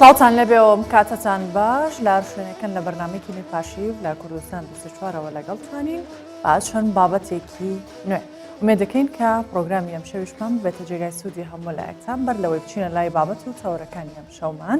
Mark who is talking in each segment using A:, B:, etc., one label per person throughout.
A: سڵاتان لەبێەوەم کاتتان باش لە شوێنەکەن لە بەرنمێکی نپاشیو لە کوردستان 24ەوە لەگەڵتانین باز چەند بابەتێکی نوێ ومێ دەکەین کە پرۆگرامی ئەم شەویشمان بێتە جێگای سوودی هەموو لایەکتان بەر لەوەی بچینە لای بابەت و تەورەکانی ئەم شەومان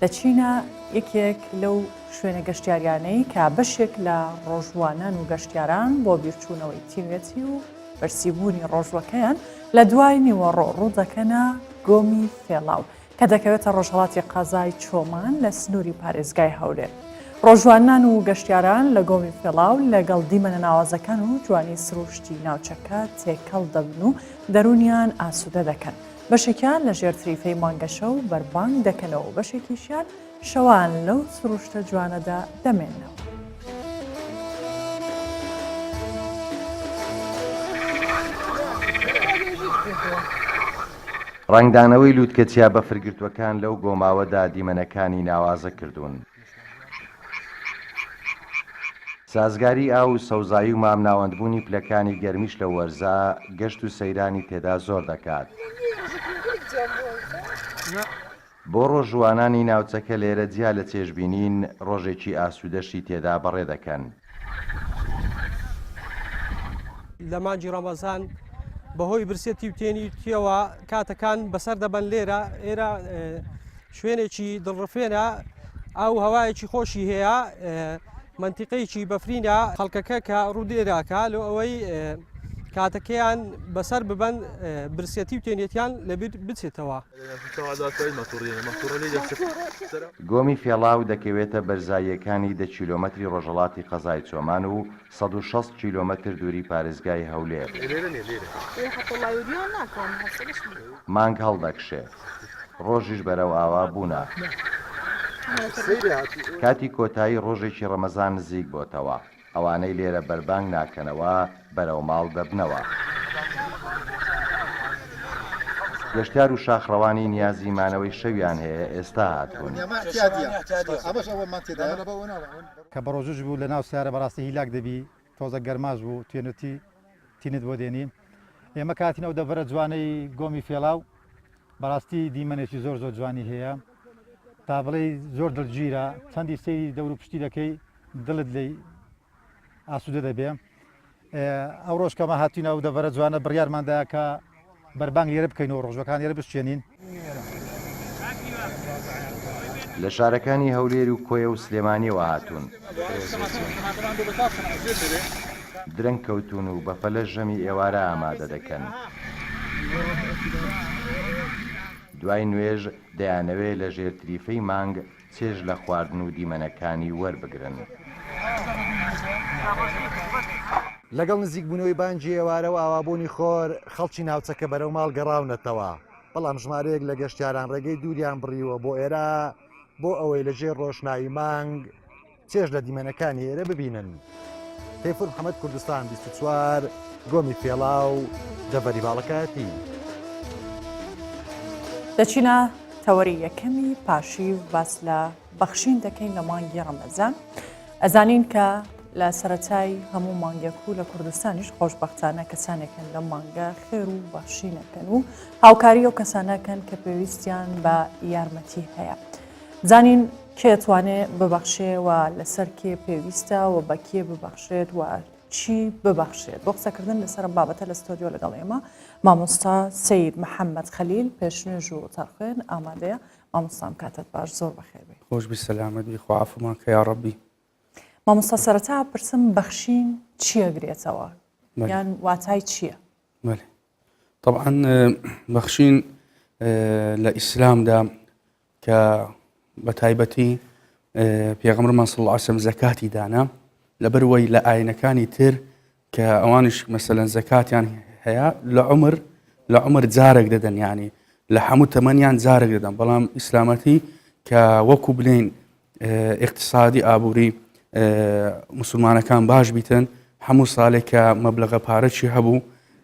A: دەچینە یەکێک لەو شوێنە گەشتیاریانەی کە بەشێک لە ڕۆژوانان و گەشتیاران بۆ بیرچوونەوەی تینوێتی و بەرسیبوونی ڕۆژوەکەیان لە دوای نیوەڕۆ ڕوودەکەنە گۆمی فێڵاو کە دەکەوێتە ڕۆژهەڵاتی قازای چۆمان لە سنووری پارێزگای هەولێر. ڕۆژوانان و گەشتیاران لە گۆمی فێڵاو لەگەڵ دیمەنە ناوازەکان و جوانی سروشتی ناوچەکە تێکەڵ دەبن و دەرونیان ئاسوودە دەکەن. بەشێکیان لە ژێر تریفەی مانگەشە و بەربانگ دەکەنەوە و بەشێکیشیان شەوان لەو سروشتە جوانەدا دەمێنەوە.
B: ڕنگدانەوەی لووتکەچیا بە فرگرتوەکان لەو گۆماوەدا دیمەنەکانی ناوازە کردوون. سازگاری ئاو و سەوزایی و مامناوەندبوونی پلەکانی گەرمیش لە وەرزە گەشت و سەیرانی تێدا زۆر دەکات. بۆ ڕۆژوانانی ناوچەکە لێرە جیا لە چێژبینین ڕۆژێکی ئاسوودەشی تێدا بەڕێ دەکەن.
C: لە مانجی ڕەمەزان بەهۆی برسێتی و تێنیتیەوە کاتەکان بەسەر دەبەن لێرە ئێرە شوێنێکی دڵڕفێنە ئەو هەوایەکی خۆشی هەیە منتیقەیەکی بەفرینە خەڵکەکە کە ڕوودێراکە لە ئەوەی کاتەکەیان بەسەر ببەن برسێتی و تێنێتیان لەبیر بچێتەوە.
B: گۆمی فێڵاو دەکەوێتە بەرزاییەکانی 10 کیلۆمەتری ڕۆژهەڵاتی قەزای چۆمان و 160 کیلۆمەتر دووری پارێزگای هەولێر. مانگ هەڵدەکشێ ڕۆژیش بەرەو ئاوا بوونە. کاتی کۆتایی ڕۆژێکی ڕەمەزان نزیک بۆتەوە. ئەوانەی لێرە بەربانگ ناکەنەوە بەرەو ماڵ دەبنەوە. گەشتیار و شاخڕەوانی نیازی مانەوەی شەویان هەیە ئێستا هاتوون.
D: کە بە ڕۆژش بوو لە ناو سیارە بەڕاستی هیلاک دەبی تۆزە گەرماش بوو توێنەتی تینت بۆ دێنین. ئێمە کاتینەوە دەبەرە جوانەی گۆمی فێڵاو بەڕاستی دیمەنێکی زۆر زۆر جوانی هەیە تا بڵێ زۆر دڵگیرە چەندی سەیری دەور و پشتی دەکەی دڵت لی ئاسوودە دەبێ. ئەو ڕۆژ کەمە هاتوینە و دەبەرە جوانە بڕیارماندایە کە بەربانگ لێرە بکەینەوە ڕۆژەکان لێرە بشتێنین.
B: لە شارەکانی هەولێر و کۆیە و سلێمانیەوە هاتوون. درەنگ کەوتون و بەفەلە ژەمی ئێوارە ئامادە دەکەن. دوای نوێژ دەیانەوێت لە ژێر تریفەی مانگ چێژ لە خواردن و دیمەنەکانی وەربگرن.
E: لەگەڵ نزیکبوونەوەی بانجی ئێوارە و ئاوابوونی خۆر خەڵکی ناوچەکە بەرەو ماڵ گەڕاونەتەوە. بەڵام ژمارەیەک لە گەشتیاران ڕێگەی دووریان بڕیوە بۆ ئێرە بۆ ئەوەی لەژێر ڕۆشنایی مانگ چێژ لە دیمەنەکانی ئێرە ببینن. تەیفور محەممەد کوردستان 24 گۆمی فێڵاو دەڤەری باڵەکەتی.
A: دەچینە تەوەری یەکەمی پاشی و باس لە بەخشین دەکەین لە مانگی ڕەمەزان. ئەزانین کە لە سەرەتای هەموو مانگێک و لە کوردستانیش خۆشبەختانە کەسانێکن لە مانگە خێر و بەخشینەکەن و هاوکاری ئەو کەسانەکەن کە پێویستیان بە یارمەتی هەیە. زانین کێتوانێت ببەخشێەوە لەسەر کێ پێویستە و بە کێ ببەخشێت و چی ببەخشێت. بۆ قسەکردن لەسەر بابەتە لە ستۆدیۆ لەگەڵ ئێمە مامۆستا سەید محەممەد خەلیل پێشنوێژ و تەرخێن ئامادەیە. مامۆستام کاتت باش زۆر بەخێر بێ.
F: خۆش بی سەلامەتی خوافمان کە یا ڕەبی.
A: مامۆستا سەرەتا پرسم بەخشین چیەگرێتەوە یان واتای چییە؟
F: بەێ طبعاً بەخشین لە ئیسلامدا کە بە تایبەتی پێغەمبەرمان صلی الله علیه و سلم زەکاتی دانا لەبەرەوەی لە ئاینەکانی تر کە ئەوانش مەسەلەن زەکاتیان هەیە لە عومر جارێک دەدەن یعنی لە هەموو تەمەنیان جارێک دەدەن بەڵام ئیسلامەتی کە وەکو بلین اقتصادی ئابووری مسلمانەکان باش بیتن هەموو ساڵێک کە مەبلەغە پارەی هەبوو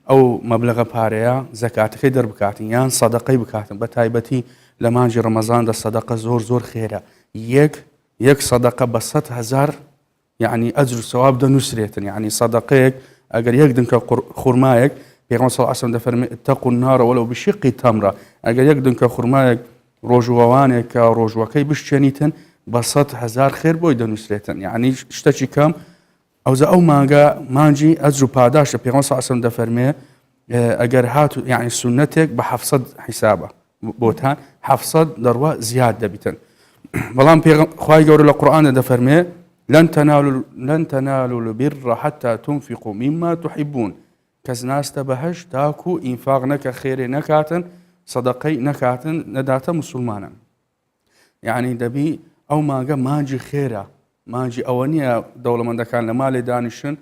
F: ئەو مەبلەغە پارەیە زەکاتەکەی دەربکاتن یان سەدەقەی بکاتن بە تایبەتی لە مانجی ڕەمەزاندا سەدەقە زۆر زۆر خێرە یەک سەدەقە بە 100,000 یعنی ئەجر و سەواب دەنووسرێتن یعنی سەدەقەیەک ئەگەر یەک دنکە خوڕمایەک پێغەمبەر صلی الله علیه و سلم دەفەرمێ اتقوا النار ولو بشق تمرة ئەگەر یەک دنکە خوڕمایەک ڕۆژوەوانێک کە ڕۆژوەکەی بشتێنیتن بە 100,000 خێر بۆی دەنووسێتن یعنی شتێکی کەم ئەوزە ئەو مانگە مانجی ئەجر و پاداشە پێغەمبەر صلی الله علیه و سلم دەفەرمێ ئەگەر هاتو یعنی سنەتێک بە 700 حیسابە بۆتان 700 دەڕوا زیاد دەبیتن بەڵام خوای گەورە لە قورئانە دەفەرمێ لن تنالوا البر حتى تنفقوا مما تحبون کەس ناستە بەهەش تاکو ئینفاق نەکە خێرێ نەکاتن سەدەقەی نەکاتن نەداتە موسڵمانن یعنی دەبی ئەو مانگە مانجی خێرە مانجی ئەوە نییە دەوڵەمەندەکان لە مالێ دانیشن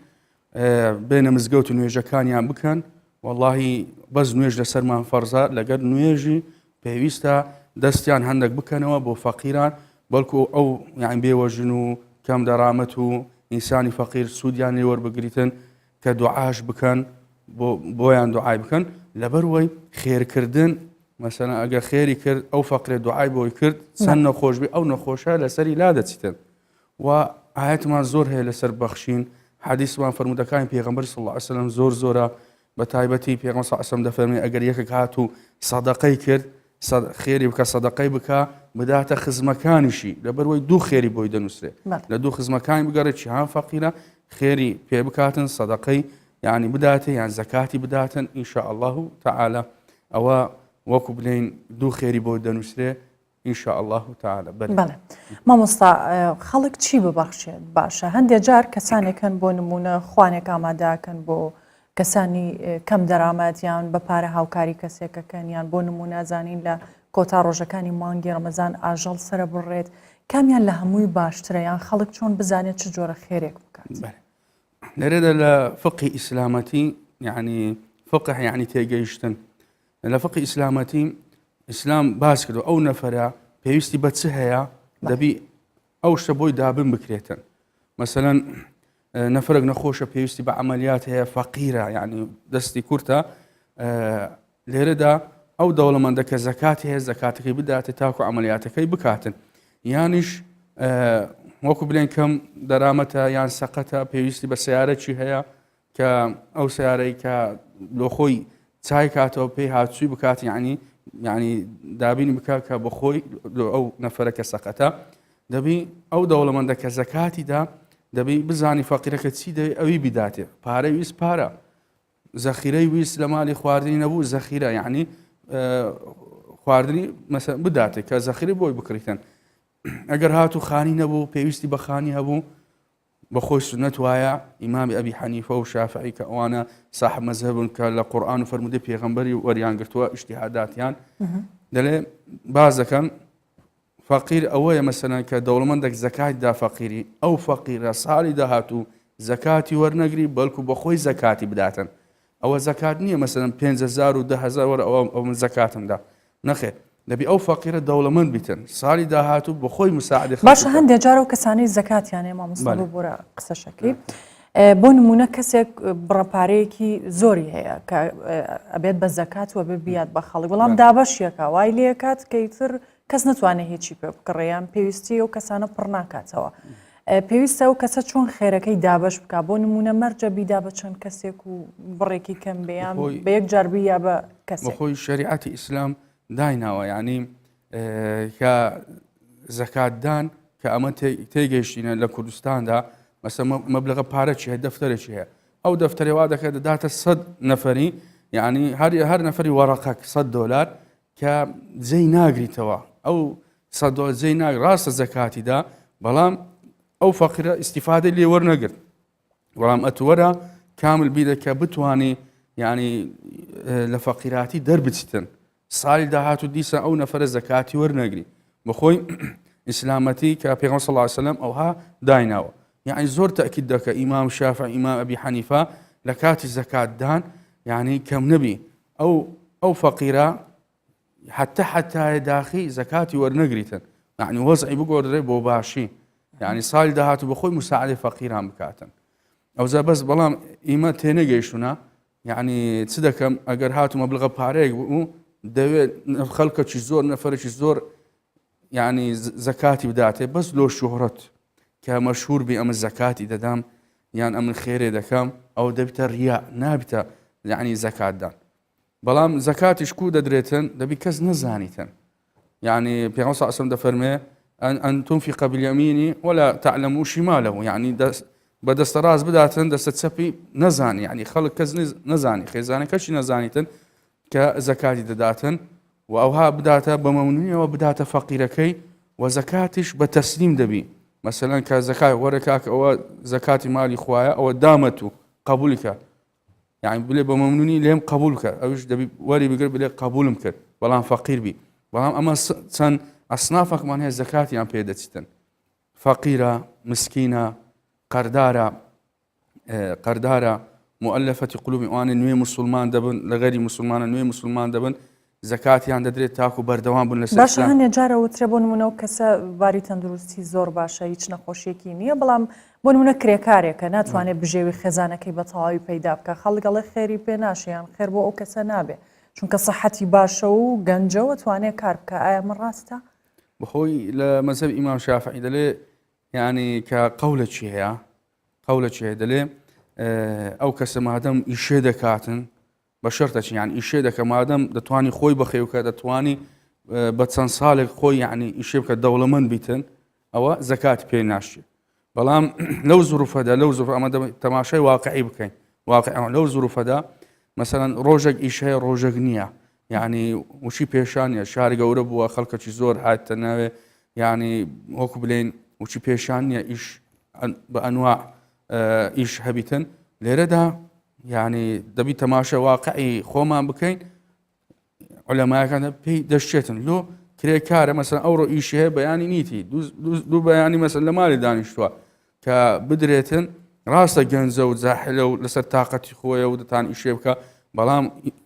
F: بێنە مزگەوت و نوێژەکانیان بکەن واللهی بەس نوێژ لەسەرمان فەرزە لەگەر نوێژی پێویستە دەستیان هەندێک بکەنەوە بۆ فەقیران بەڵکو ئەو یعنی بێوەژن و کەم دەرامەت و ئینسانی فەقیر سوودیان لێ وەربگریتن کە دوعاش بکەن بۆیان دوعای بکەن لەبەرەوەی خێرکردن مەسەلەن ئەگە خێری کرد ئەو فەقرێ دوعای بۆی کرد چەند نەخۆش بێ ئەو نەخۆشە لەسەری لا دەچیتن و ئاەتمان زۆر هەیە لەسەر بەخشین حەدیثمان فەرمودەکانی پێغەمبەر صلی الله علیه و سلم زۆرە بە تایبەتی پێغەمبەر صلی الله علیه و سلم دەفەرمێ ئەگەر یەکێک هات و سەدەقەی کرد خێری بکە سەدەقەی بکە بداتە خزمەکانیشی لەبەرەوەی دوو خێری بۆی دەنووسرێت لە دوو خزمەکانی بگەڕێت چیان فەقیرە خێری پێ بکاتن سەدەقەی یعنی بداتێ یان زەکاتی بداتن ئینشاء الله تعالی ئەوە وەکو بڵێن دوو خێری بۆ دەنووسرێ ئینشاء الله تعالی
A: بەڵێ مامۆستا خەڵک چی ببەخشێت باشە هەندێک جار کەسانێکن بۆ نمونە خوانێک ئامادەکەن بۆ کەسانی کەم دەرامەتیان بە پارە هاوکاری کەسێکەکەن یان بۆ نمونە زانین لە کۆتا ڕۆژەکانی مانگی ڕەمەزان ئاژەڵ سرە بڕێت کامیان لە هەمووی باشترە یان خەڵک چۆن بزانێت چ جۆرە خێرێک بکات
F: لەرێدا لە فقی ئیسلامەتی یعنی فقه یعنی تێگەیشتن لە فقی ئیسلامەتی ئیسلام باس کردو ئەو نەفەرە پێویستی بە چ هەیە دەبی ئەو شتە بۆی دابن بکرێتن مەسەلەن نەفرێک نەخۆشە پێویستی بە عملیات هەیە فەقیرە یعنی دەستی کورتە لێرەدا ئەو دەوڵەمەندە کە زەکاتی هەیە زەکاتەکەی بداتێ تاکو عملیاتەکەی بکاتن یانیش وەکو بڵێن کەم دەرامەتە یان سەقەتە پێویستی بە سیارەکی هەیە کە ئەو سیارەی کە لۆ خۆی چای کاتەوە پێی هاتووی بکات یعنی دابینی بکات کە بە خۆی ئەو نەفەرە کە سەقەتە دەبی ئەو دەوڵەمەندە کە زەکاتیدا دەبی بزانی فەقیرەکە چی دەوێت ئەوی بداتێ پارەی ویست پارە زەخیرەی ویست لە مالی خواردنی نەبوو زەخیرە یعنی خواردنی مەسەلەن بداتێ کە زەخیرەی بۆی بکڕیتن ئەگەر هاتو خانی نەبوو پێویستی بە خانی هەبوو بە خۆی سنەت وایە ئیمامی ئەبی حەنیفە و شافعی کە ئەوانە صاحب مەذهبن کە لە قورئان و فەرمودەی پێغەمبەری وەریان گرتووە ئیجتیهاداتیان دەڵێ باز دەکەن فەقیر ئەوەیە مەسەلەن کە دەوڵەمەندێک زەکاتی دا فەقیری ئەو فەقیرە ساڵی داهاتوو زەکاتی وەرنەگری بەڵکو بە خۆی زەکاتی بداتن ئەوە زەکات نییە مەسەلەن 5,000 و 10,000 وەرە ئەو من زەکاتمدا نەخێت دەبی ئەو فەقیرە دەوڵەمەند بیتن ساڵی داهاتوو بە خۆی مساعدەی
A: باشە هەندێک جارە و کەسانەی زەکاتیانێ مامۆستا بۆرە قسەشەکەی بۆ نمونە کەسێک بڕەپارەیەکی زۆری هەیە کە ئەبێت بە زەکات و بێ بیات بە خەڵک بەڵام دابەشیەکە وای لێکات کەیتر کەس ناتوانێت هیچی پێ بکڕێیان پێویستی ئەو کەسانە پڕ ناکاتەوە پێویستە ئەو کەسە چۆن خێرەکەی دابش بکە بۆ نمونە مەرجە بیدا بە چەند کەسێک و بڕێکی کەم بێیان بە یەک جاربی یا بە کەسێک
F: بەخۆی شریعەتی ئیسلام دایناوە یعنی کە زەکاتدان کە ئەمە تێگەیشتینە لە کوردستاندا مەسەلەن مەبلەغە پارەی هەیە دەفتەرێکی هەیە ئەو دەفتەرێ وا دەکات دەداتە 100 نەفەری یعنی هەر نەفەری وەرەقەک $100 کە جێی ناگریتەوە ئەو $100 جێی ناگری ڕاستە زەکاتیدا بەڵام ئەو فەقیرە ئیستیفادەی لێ وەرنەگرت بەڵام ئەتوەرە کامل بیدە کە بتوانی یعنی لە فەقیراتی دەربچیتن ساڵی داهاتوو دیسە ئەو نەفەرە زەکاتی وەرنەگری بەخۆی ئیسلامەتی کە پێغەمبەر صلی الله علیه و سلم ئەوها دایناوە یعنی زۆر تەکید دەکە ئیمام شافعی ئیمام ئەبی حەنیفە لە کاتی زەکاتدان یعنی کەم نەبی ئەو فەقیرە حتى داخی زەکاتی وەرنەگریتن یعنی وەزعی بگۆڕدرێ بۆ باشی یعنی ساڵی داهاتوو بەخۆی مساعدەی فەقیران بکاتن ئەوزە بەس بەڵام ئیمە تێنەگەیشتونە یعنی چ دەکەم ئەگەر هاتو مەبلغە پارەیەک بوو دەوێت خەڵکەکی زۆر نەفەرێکی زۆر یعنی زەکاتی بداتێ بەس لۆ شوهرەت کە مەشهور بێ ئەمە زەکاتی دەدام یان ئەمن خێرێ دەکەم ئەو دەبتە ڕیا نابتە یعنی زەکاتدان بەڵام زەکاتیش کو دەدرێتن دەبی کەس نەزانیتن يعني في صلى الله عليه وسلم دفرمي أن تنفق باليمين ولا تعلم شماله يعني بدست راس بداتن دست تسبي نزاني يعني خلق كز نزاني خيزاني كش نزانيتن كزكاة دداتن وأوها بداتا بممنونية وبداتا فقيركي وزكاتش بتسليم دبي مثلا كزكاة وركاك أو زكاة مالي خوايا أو دامته قبولك يعني بلي بممنوني لهم قبولك أوش دبي وري بيقول بلي قبولك بلان فقير بي بلان أما سن أصنافك من هي الزكاة يعني بيدتستن فقيرة مسكينة قردارة مؤلفة قلوب وأنا نوي مسلمان دبن لغير مسلمان نوي مسلمان دبن زكاتي عند دريت تاكو بردوام بن لسه
A: باش هەنێ جارە وترێ بۆ نمونە و کەسە باری تەندروستی زۆر باشە هیچ نەخۆشیێکی نییە بەڵام بۆ نمونە کرێکارێکە ناتوانێت بژێوی خێزانەکەی بە تەواوی پەیدا بکە خەڵگەڵێ خێری پێ ناشیان خێر بۆ ئەو کەسە نابێ چونکە سەحەتی باشە و گەنجەوە توانێت کار بکە ئایا من ڕاستە؟
F: بخۆی لە مەذهب ئیمام شافعی دەڵێ يعني كقولتشي هي قولتشي دلي او كسمادم ئیشێ دەکاتن بە شەرتەچ يعني ئیشێ دەکە مادەم دەتوانی خۆی بەخێوکە دەتوانی بە چەند ساڵێک خۆی يعني ئیشێ بکە دەوڵەمەند بیتن ئەوە زەکات پێ ناشێ بەڵام لەو زروفەدا لەو زروف ئەمە تەماشای واقعی بکەین واقع لەو زروفەدا مثلا ڕۆژێک ئیش هەیە ڕۆژێک نییە يعني وشی پێشانە شاری گەورە بووە خەڵکەکی زۆر هاتە ناوێ يعني وەکو بڵێن وشی پێشان نییە ئیش بەئەنواع ئیش هەبیتن لێرەدا يعني دەبی تەماشا واقعی خۆمان بکەین عولەمایەکان پێی دەشتێتن لۆ کرێکارە مەسەن ئەوڕۆ ئیشی هەیە بەیانی نیتی دوو بەیانی مەسەن لە ماڵی دانیشتووە کە بدرێتن ڕاستە گەنجە و جاحلە و لەسەر تااقەتی خۆیە و دەتان ئیشێ بکە بەڵام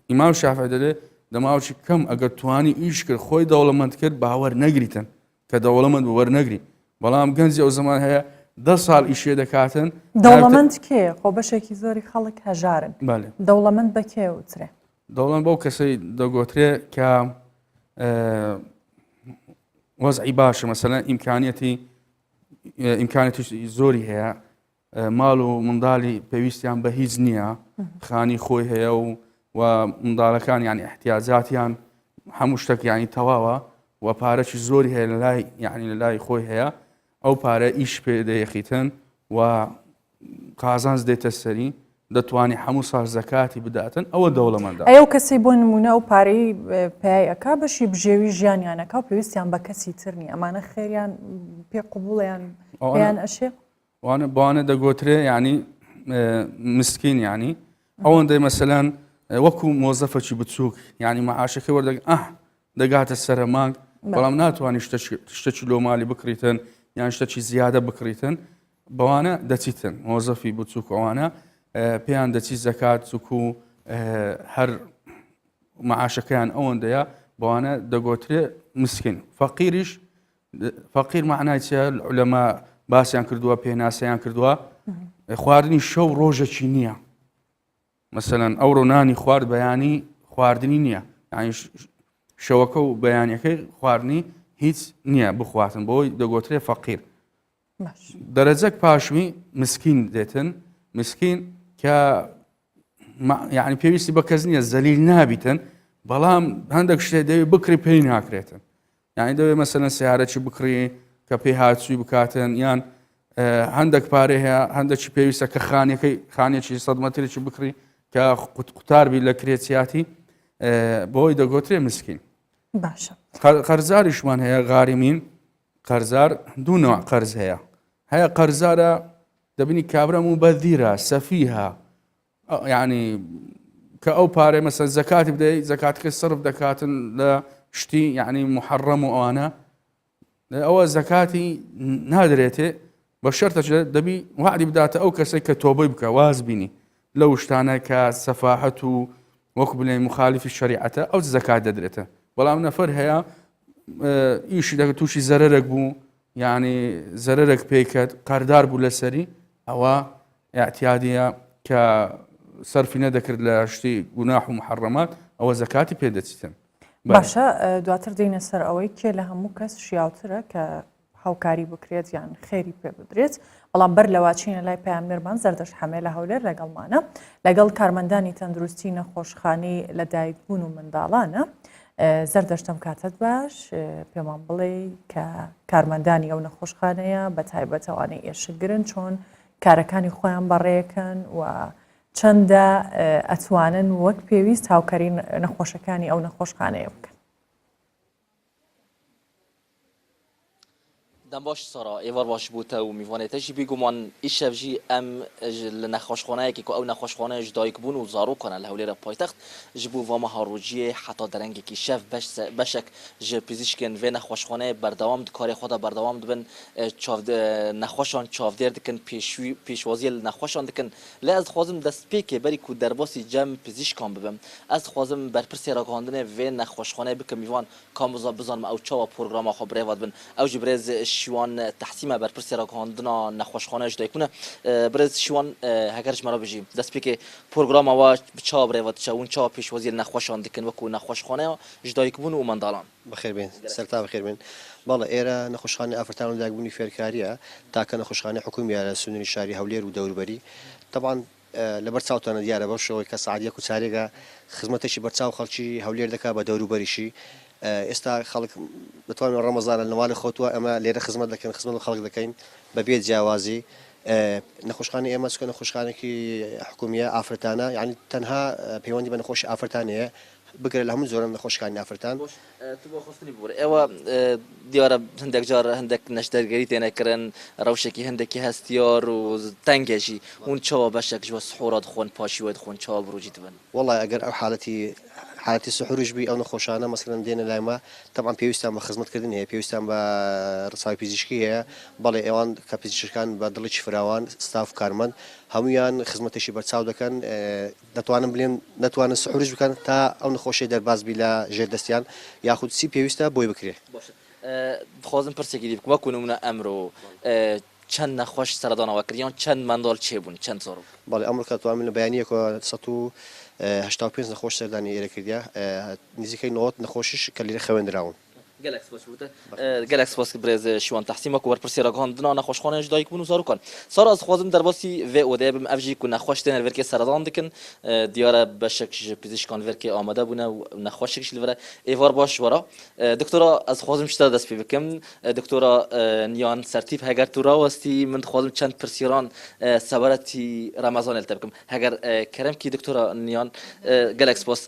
F: ئیمام شافعی دەڵێ دەماوەکی کەم ئەگەر توانی ئیش کرد خۆی دەوڵەمەند کرد باوەڕ نەگریتن کە دەوڵەمەند وەرنەگری بەڵام گەنجی ئەو زەمان هەیە 10 ساڵ ئیشێ دەکاتن
A: دەوڵەمەند کێ خۆ بەشێکی زۆری خەڵک هەژارن
F: بەڵێ
A: دەوڵەمەند بە کێ وترێ
F: دەوڵەمەند بەو کەسەی دەگۆترێ کە وەزعی باشە مەسەلەن ئیمکانیەتی زۆری هەیە ماڵ و منداڵی پێویستیان بە هیچ نییە خانی خۆی هەیە و منداڵەکان یانی احتیاجاتیان هەموو شتێک یانی تەواوە و پارەی زۆری هەیە لەلای یعنی لەلای خۆی هەیە ئەو پارە ئیش پێ دەیەخیتن و قازانج دێتە سەری دەتوانێت هەموو ساڵ زەکاتی بداتن ئەوە دەوڵەمەندە
A: ئەو کەسی بۆ نمونە و پارەی پێیەکە بەشی بژێوی ژیانیانەکە و پێویستیان بە کەسی ترنی ئەمانە خێریان پێ قوبوڵیان پێیان ئەشێ
F: بوانە دەگۆترێ ینی مسکین ینی ئەوەندەی مەسەلەن وەکو مۆزەفەکی بچووک ینی مەعاشەکە وەردەگەن دەگاتە سەرە مانگ بەڵام ناتوانانی شتێکی لۆ مالی بکڕیتن یان شتێکی زیادە بکڕیتن بەوانە دەچیتن مۆزەفی بچووک ئەوانە پێیان دەچی زەکات چووک و هەر مەعاشەکەیان ئەوەندەیە بەوانە دەگۆترێ مسکین فەقیریش فەقیر معنای چیە لەمە باسییان کردووە پێناسەیان کردووە خواردنی شەو ڕۆژێکی نییە مەسەلەن ئەوڕۆ نانی خوارد بەیانی خواردنی نییە یانی شەوەکە و بەیانیەکەی خواردنی هیچ نییە بخواتن بۆی دەگۆترێ فەقیر دەرەجەک پاشوی مسکین دێتن مسکین کە یعنی پێویستی بە کەس نییە زەلیل نابیتن بەڵام هەندێک شتێ دەوێت بکری پێی ناکرێتن یعنی دەوێت مەسەلەن سیارەکی بکڕی کە پێی هاتووی بکاتن یان هەندێک پارێ هەیە هەندێکی پێویستە کە خانێکی 100 مەترێکی بکڕی کە قوتاربی لە کرێچیاتی بۆی دەگۆترێ مسکین
A: باشە
F: قەرزاریشمان هەیە غاریمین قەرزار دوو نوع قەرز هەیە قەرزارە دەبینی کابرا مبەذیرە سەفیها یعنی کە ئەو پارێ مەسەن زەکاتی بدەیت زەکاتەکە سرف دەکاتن لە شتی یعنی محەڕەم و ئەوانە ئەوە زەکاتی نادرێتێ بە شەرتە دەبی وعدی بداتە ئەو کەسێک کە تۆبەی بکە واز بینی لەو شتانە کە سەفاحەت و وەکو بڵێن مخالفی شەریعەتە ئەو زەکات دەدرێتە بەڵام نەفەر هەیە ئیشی دەکە تووشی زەرەرێک بوو یعنی زەرەرێک پێی کرد قەردار بوو لەسەری ئەوە ئاعتیادیە کە سەرفی نەدەکرد لە شتی گوناح و محەڕەمات ئەوە زەکاتی پێدەچیتن
A: باشە دواتر دێنە سەر ئەوەی کێ لە هەموو کەس شیاوترە کە هاوکاری بکرێت یان خێری پێ بدرێت بەڵام بەر لەواچینە لای پەیامبەرمان زەردەش حەمێلە هەولێر لەگەڵمانە لەگەڵ کارمەندانی تەندروستی نەخۆشخانەی لە دایکبوون و منداڵانە زەردەشتم کاتت باش پێمان بڵێ کە کارمەندانی ئەو نەخۆشخانەیە بە تایبەتەوانەی ئێشگرن چۆن کارەکانی خۆیان بەڕێەکەن و چەندە ئەتوانن وەک پێویست هاوکاری نەخۆشەکانی ئەو نەخۆشخانەیە بکەن.
G: دەم باش سارا ئێوار باش بووتە و میوانێتەژی بیگومان ئیشەڤژی ئەم لە نەخۆشخانەیەکی و ئەو نەخۆشخانەیەش دایک بوون و زارۆکانە لە هەولێرە پایتەخت ji بۆ vama هاڕۆژیە حتا دەرەنگێکی şev beşek ji pizîşkên vê nexweşxaneyê berdewam di karê xwe de berdewam dibin nexweşan çavdêr dikin pêşwaziyê li nexweşan dikin lê ez dixwazim destpêkê berî ku derbasî cem pizîşkan bibim ez dixwazim berpirsê ragihandinê vê nexweşxaneyê bikim mivan kam bizanim ew çawa programa xwe birêva dibin ew jî birêz شیوان تحسیم برپرسی را کاندنا نخوشخانه جدای کنه برز شیوان هگرش مرا بجیم دست پی که پروگرام آوا چاب رواد چون چاب پیشوازی نخوشان دکن و کو نخوشخانه جدای کبون و مندالان
H: بخیر بین سرتا بخیر بین بالا ایرا نخوشخانه افرتان و داغبونی فێرکاریە تاکە نەخۆشخانەی حکومیە لە سنووری شاری هەولێر و دەوروبەری طبعا لەبەر چاوتانە دیارە بەو شەوەی کە سعادیەک و چارێگە خزمەتێکی بەرچاو خەڵکی هەولێر دەکا بە دەوروبەریشی ئێستا خەڵک بتوانین ڕەمەزانە لەماڵی خۆتووە ئەمە لێرە خزمەت دەکەن خزمەت خەڵک دەکەین بەبێ جیاوازی نەخۆشخانەی ئێمە چکە نەخۆشخانێکی حکومیە ئافرەتانە یعنی تەنها پەیوەندی بە نەخۆشی ئافرەتانەیە بگرە لە هەموو زۆرە نەخۆشخانی ئافرەتان
G: تو بۆ خستنی بووە ئێوە دیارە هەندێک جار هەندێک نەشتەرگەری تێنەکردن ڕەوشێکی هەندێکی هەستیار و تەنگێژی اون چاوە بەشێک ژوە سحۆرە دخۆن پاشیوە دخۆن چاوە بڕۆژی دبن
H: وڵای ئەگەر ئەو حالەتی سحوریش بی ئەو نەخۆشانە مەسەلەن دێنە لایمە طبعا پێویستیان بە خزمەتکردن هەیە پێویستیان بە ڕساوی پیزیشکی هەیە بەڵێ ئێوان کە پیزیشکان بە دڵێکی فراوان ستاف کارمەند هەمویان خزمەتێکی بەرچاو دەکەن دەتوانن بڵێن نەتوانن سحوریش بکەن تا ئەو نەخۆشی دەرباز بی لە ژێردەستیان یاخود چی پێویستە بۆی بکرێ
G: دخوازم پرسێکی دی بکەم وەکو نمونە ئەمڕۆ چەند نەخۆش سەردانەوە کردیان چەند منداڵ چێبوون چەند زۆر
H: بەڵێ ئەمریکا توانین لە بەیانیەکە 185 نەخۆش سەردانی ئێرە کردیا نزیکەی 90 نەخۆشیش کە لێرە خوێندراون
G: gelek spas brez şiwan tehsîma ku berpirsê ragihandina nexweşxaneyê ji dayik bûn û zarokan sara ez dixwazim derbasî vê odeyê bim ev jî ku nexweş tên verkê serdan dikin diyara beşek ji pizîşkan verkê amade bûne û nexweşek ji li vere êvar baş wara doktora ez dixwazim ji te dest pê bikim doktora niyan sertîf heger tu rawestî min dixwazim çend pirsîran seberetî remezanê li te bikim heger keremkî doktora niyan gelek spas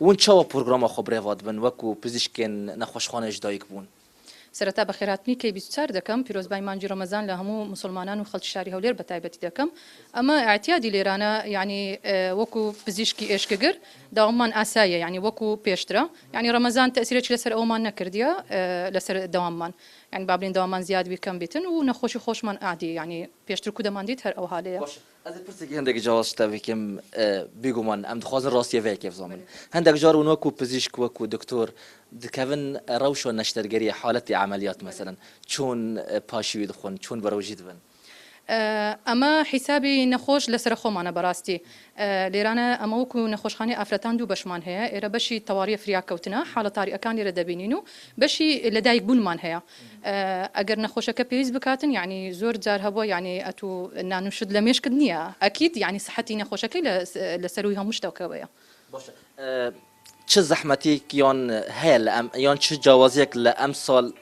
G: ûn çawa programa xwe birêva dibin wekû pizîşkên nexweşxaneyê ji dayik bûn
I: سەرەتا بەخێراتنی کەی 24 دەکەم پیرۆزبای مانجی ڕەمەزان لە هەموو مسلمانان و خەڵکی شاری هەولێر بە تایبەتی دەکەم ئەمە ئاعتیادی لێرانە یعنی وەکو پزیشکی ئێشکەگر داوامان ئاساییە یعنی وەکو پێشترە یعنی ڕەمەزان تەسیرێکی لەسەر ئەومان نەکردیە لەسەر دەواممان یعنی بابلین داوامان زیاد بیکەم بێتن و نەخۆشی خۆشمان عادی یعنی پێشتر کو دەماندیت هەر ئەو حالەیە
G: Ez ê pirsێکی هەندێکی جیاواز ji te bikim bêguman em dixwazin rastiyê vê kevzamin هەندێک جار û wekû pizîşk wekû doktor dikevin rewşa neştergeriye haletê emeliyat mesela çûn paşîwî dixwin çûn berewjî dibin
I: ئەمە حیسابی نەخۆش لەسەر خۆمانە بەڕاستی لێرانە ئەمە وەکو نەخۆشخانەی ئافرەتان دوو بەشمان هەیە ئێرە بەشی تەواریە فریاکەوتنە حاڵە تاریەکان لێرە دەبینین و بەشی لەدایک بوونمان هەیە ئەگەر نەخۆشەکە پێویست بکاتن یعنی زۆر جار هەبووە یعنی ئەتو نانوشت لە مێشکرد نییە ئەکیید یعنی سەحەتی نەخۆشەکەی لەسەروی هەموو شتەوەکەوەیە
G: چه زەحمەتێک یان هەیە لە ئەم یان چ جیاوازیەک لە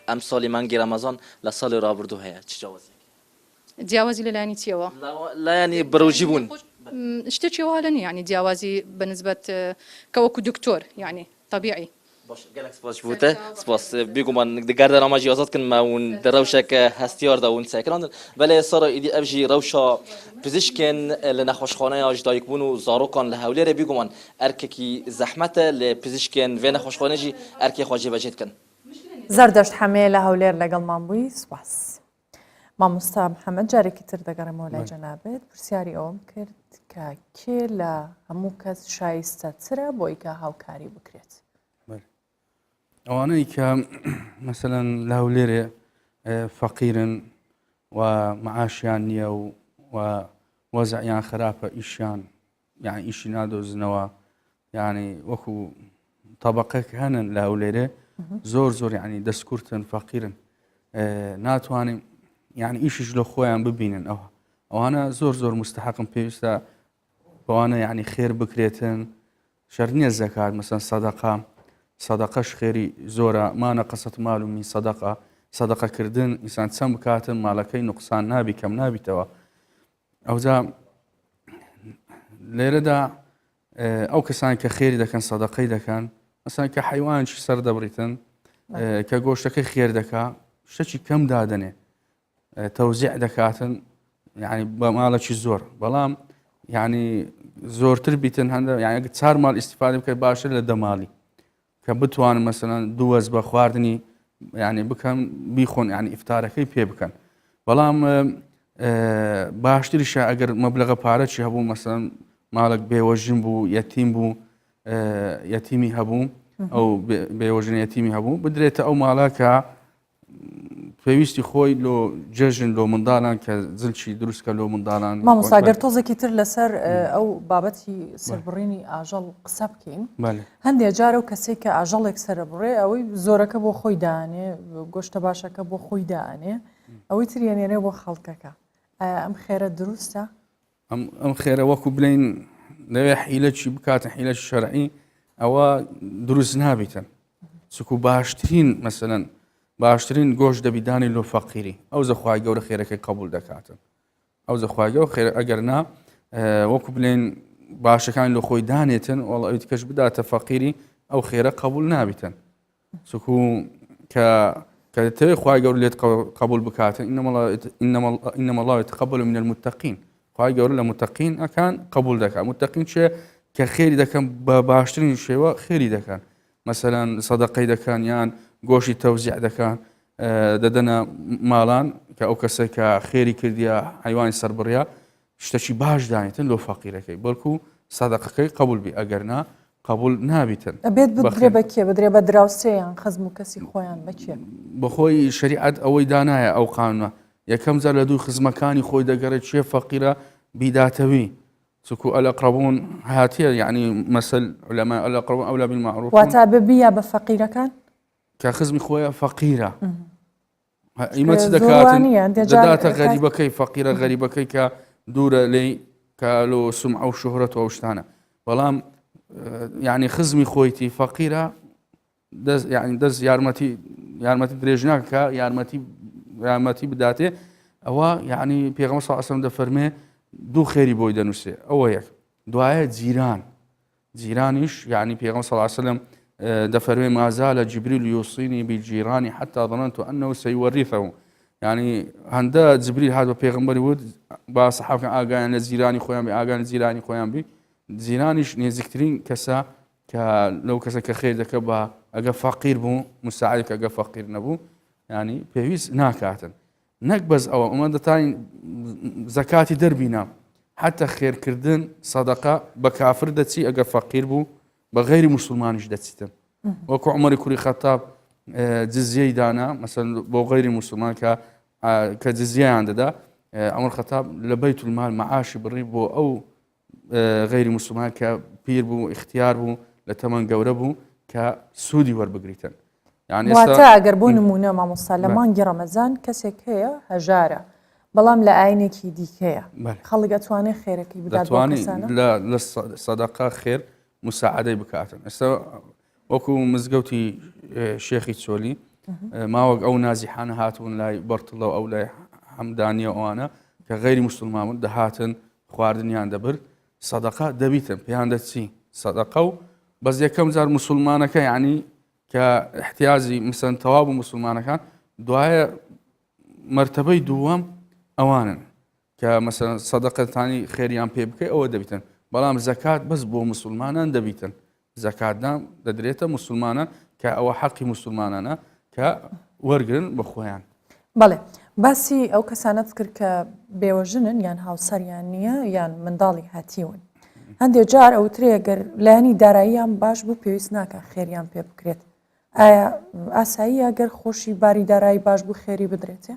G: ئەم ساڵی مانگی ڕەمەزان لە ساڵی ڕابردوو هەیە چ جیاوازی
I: جیاوازی لەلایانی چیەوە
G: لایانی بەرەوژی بوون
I: شتێکی وهالە نیە ینی جیاوازی بەنسبەت کەوەکو دکتۆر یعنی طبیعی
G: gelek spas ji te spas bêguman digerda ama jî azad kin me hûn di rewşeke hestiyar da hûn sekiran belê sara îdî ev jî rewşa pizîşkên li nexweşxaneya ji dayik bûn û zarokan li hewlêrê bêguman erkekî zehmet e lê pizîşkên vê nexweşxanê jî erkê xwe jêbejê dikin
A: زەردەشت حەمێ لە هەولێر لەگەڵمان بووی سوپاس مامۆستا محەممەد جارێکی تر دەگەڕێمەوە لای جەنابێت پرسیاری ئەوم کرد کە کێ لە هەموو کەس شایستەترە بۆی کە هاوکاری بکرێت
F: ئەوانەی کە مەسەلەن لە هەولێرێ فەقیرن و معاشیان نییە و وەزعیان خراپە ئیشیان یعنی ئیشی نادۆزنەوە یعنی وەکو طەبەقەک هەنن لە هەولێرێ زۆر زۆر یعنی دەستکورتن فەقیرن ناتوانین یعنی ئیشیش لە خۆیان ببینن ئەوانە زۆر زۆر مستحقم پێویستە بەوانە یعنی خێر بکرێتن شەر نییە زەکات مەسەن سەدەقا سەدەقەش خێری زۆرە ما نەقەسەت ماڵ من سەدەقەکردن ئینسان چەند بکاتن ماڵەکەی نوقسان نابی کەم نابیتەوە. ئەوجا لێرەدا ئەو کەسانی کە خێری دەکەن سەدەقەی دەکەن مەسەڵەن کە حیوانێکی سەر دەبڕیتن کە گۆشتەکەی خێر دەکا شتێکی کەم دادنێ تەوزیع دەکاتن یعنی بە ماڵێکی زۆر بەڵام یعنی زۆرتر بیتن هەندە یعنی چار ماڵ ئیستیفادە بکەیت باشتر لە دەماڵی کە بتوانن مەسەڵەن دووەز بە خواردنی یعنی بکەن بیخۆن یعنی ئیفتارەکەی پێ بکەن بەڵام باشتریشە ئەگەر مەبلەغە پارەی هەبوو مەسەڵەن ماڵک بێوەژین بوو یەتیم بوو یەتیمی هەبوو ئەو بێوەژن یەتیمی هەبوو بدرێتە ئەو ماڵە کە پێویستی خۆی لۆ جێژن لۆ منداڵان کە زلچی دروستکە لۆ منداڵان
A: مامۆستاگەر تۆزێکی تر لەسەر ئەو بابەتی سەربڕینی ئاژەڵ قسە بکەین هەندێک جارە و کەسێک کە ئاژەڵێک سەربڕێ ئەوەی زۆرەکە بۆ خۆی دانێ گۆشتە باشەکە بۆ خۆی دانێ ئەوەی تریێنێنێ بۆ خەڵکەکە ئەم خێرە دروستە؟
F: ئەم خێرە وەکو بڵین لەوێ حیلەکی بکاتن حیلەکی شەرعی ئەوە دروست نابیتن چکو باشترین مەسەلەن باشترین گۆشت دەبیدانی لۆ فەقیری ئەو زەخوای گەورە خێرەکەی قبول دەکاتن ئەو زەخوای گەورە خێر ئەگەر نا وەکو بڵێن باشەکان لە خۆی دانێتن وەڵ ئەوی کەش بداتە فەقیری ئەو خێرە قبول نابیتن چکو کە دەتەوێت خوای گەورە لێت قبول بکاتن ئینەمە الله يتقبل من المتقین خوای گەورە لە متقین ئەکان قبول دەکات متقین چێ کە خێری دەکەن بە باشترین شێوە خێری دەکەن مەسەلەن سەدەقەی دەکەن یان گۆشی تەوزیع دەکەن دەدەنە ماڵان کە ئەو کەسێک کە خێری کردیە حیوانی سەربڕیا شتێکی باش دانێتن لۆ فەقیرەکەی بەڵکو سەدەقەکەی قبول بی ئەگەرنا قبول نابیتن
A: ئەبێت بدرێ بە کێ بدرێ بە دراوسێیان خەزم و کەسی خۆیان بەکێ
F: بەخۆی شریعەت ئەوەی دانایە ئەو قانونە یەکەم جار لە دوو خزمەکانی خۆی دەگەڕێت چێ فەقیرە بیداتەوی چکو الأقربون هاتیە یعنی مەسەل علەمای الأقربون ئەولا بالمعروف
A: واتە ببیە بە فەقیرەکان
F: کە خزمی خۆیە فەقیرە ئیمە چ دەکاتن دەداتە غەریبەکەی فەقیرە غەریبەکەی کە دوورە لێی کە لۆ سومعە و شوهرەت و ئەو شتانە بەڵام یعنی خزمی خۆیتی فەقیرە دەست یارمەتی درێژ ناکە یارمەتی بداتێ ئەوە یعنی پێغەمبەر صلی الله علیه و سلم دەفەرمێ دوو خێری بۆی دەنووسێ ئەوە یەک دوایە جیرانیش یعنی پێغەمبەر صلی الله علیه و سلم دەفەرمێ ما زال جبريل يوصيني بالجيران حتى ظننت أنه سيورثه يعني هەندە جبريل هات بە پێغەمبەری وت با سەحابەکان ئاگایان لە جیرانی خۆیان بی ئاگایان لە جیرانی خۆیان بی جیرانیش نێزیکترین کەسە کە لەو کەسە کە خێر دەکە بە ئەگە فەقیر بوو مساعدێک ئەگە فەقیر نەبوو ینی پێویست ناکاتن نەک بەس ئەوە ئەمە دەتانین زەکاتی دەربینە حتى خێرکردن سەدەقە بە کافر دەچی ئەگە فەقیر بوو بە غەیری موسڵمانیش دەچیتن وەکو عومەری کوڕی خەتاب جزیەی دانا مەسەڵەن بۆ غەیری موسڵمان کە جزیەیان دەدا عومەر خەتاب لە بەیت المال مەعاشی بڕی بۆ ئەو غەیری موسڵمان کە پیر بوو اختیار بوو لە تەمەن گەورە بوو کە سوودی وەربگریتن
A: واتە ئەگەر بۆ نمونە مامۆستا لە مانگی ڕەمەزان کەسێک هەیە هەژارە بەڵام لە ئاینێکی دیکەیە خەڵک ئەتوانێت خێرەکەی بدات
F: لە سەدەقە خێر مساعدەی بکاتن ئێستا وەکو مزگەوتی شێخی چۆلی ماوەک ئەو نازیحانە هاتبوون لای بەرتڵە و ئەو لای حەمدانیە ئەوانە کە غەیری موسڵمان بوون دەهاتن خواردنیان دەبرد سەدەقە دەبیتن پێیان دەچی سەدەقە و بەس یەکەم جار موسڵمانەکە یعنی کە احتیاجی مثلا تەواو بوو موسڵمانەکان دوایە مرتبەی دووەم ئەوانن کە مەسەڵەن سەدەقەتانی خێریان پێ بکەی ئەوە دەبیتن بەڵام زەکات بەس بۆ موسڵمانان دەبیتن زەکاتدان دەدرێتە موسڵمانە کە ئەوە حەقی موسڵمانانە کە وەرگرن بە خۆیان
A: بەڵێ باسی ئەو کەسانت کرد کە بێوەژنن یان هاوسەریان نییە یان منداڵی هاتیون هەندێک جار ئەوترێ گەر لایەنی داراییان باش بوو پێویست ناکە خێریان پێ بکرێت ئایا ئاسایی ئەگەر خۆشی باری دارایی باش بوو خێری بدرێتێ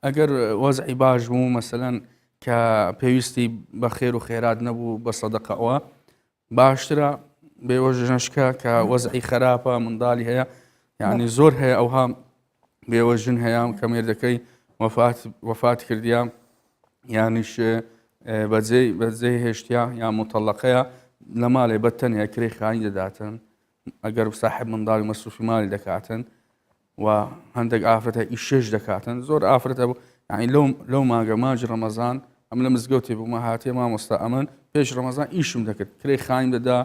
F: ئەگەر وەزعی باش بوو مەسەلەن کە پێویستی بە خێر و خێرات نەبوو بە سەدەقەوە باشترە بێوەژنشکە کە وەزعی خراپە منداڵی هەیە یعنی زۆر هەیە ئەوها بێوەژن هەیە کە مێردەکەی وەفات کردیان یانیش بەجێی هێشتیا یان متەڵەقەیە لە ماڵێ بەتەنیا کرێ خانی دەداتن ئەگەر ساحب منداڵی مەسروفی مالی دەکاتن و هەندێک ئافرەتە ئیشێش دەکاتن زۆر ئافرەتە بوو یعنی لەو ماگە ماجی ڕەمەزان ئەم لە مزگەوتی بوومە هاتیە مامۆستا ئەمن پێش ڕەمەزان ئیشم دەکرد کرێ خایم دەدا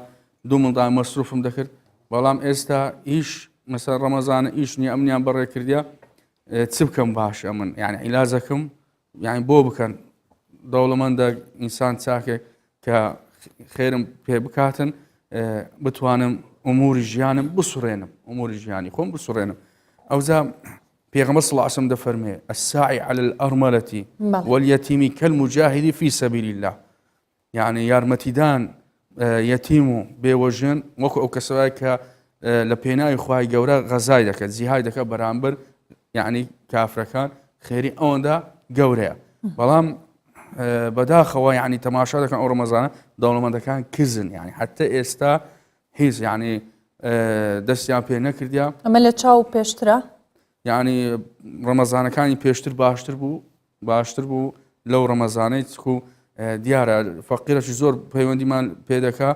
F: دوو منداڵ مەسروفم دەکرد بەڵام ئێستا ئیش مەسەر ڕەمەزانە ئیش نییە ئەمنیان بەڕێ کردیا چ بکەم باش ئەمن یعنی عیلازەکەم یعنی بۆ بکەن دەوڵەمەندە ئینسان چاکێک کە خێرم پێ بکاتن بتوانم ئوموری ژیانم بسوڕێنم ئوموری ژیانی خۆم بسوڕێنم ئەوجا پێغەمبەر صلی الله علیه وسلم دەفەرمێ الساعی على الأرملة واليتيم كالمجاهد في سبيل الله يعني یارمەتیدان یەتیم و بێوەژن وەکو ئەو کەسەوەی کە لە پێناوی خوای گەورە غەزای دەکات جیهای دەکات بەرامبەر یعنی کافرەکان خێری ئەوەندا گەورەیە بەڵام بەداخەوە یعنی تەماشا دەکەن ئەو ڕەمەزانە دەوڵەمەندەکان کزن یعنی حتى ئێستا هیچ یعنی دەستیان پێ نەکردیا
A: ئەمە لە چاو پێشترە
F: یعنی ڕەمەزانەکانی پێشتر باشتر بوو لەو ڕەمەزانەی و دیارە فەقیرەشی زۆر پەیوەندیمان پێ دەکا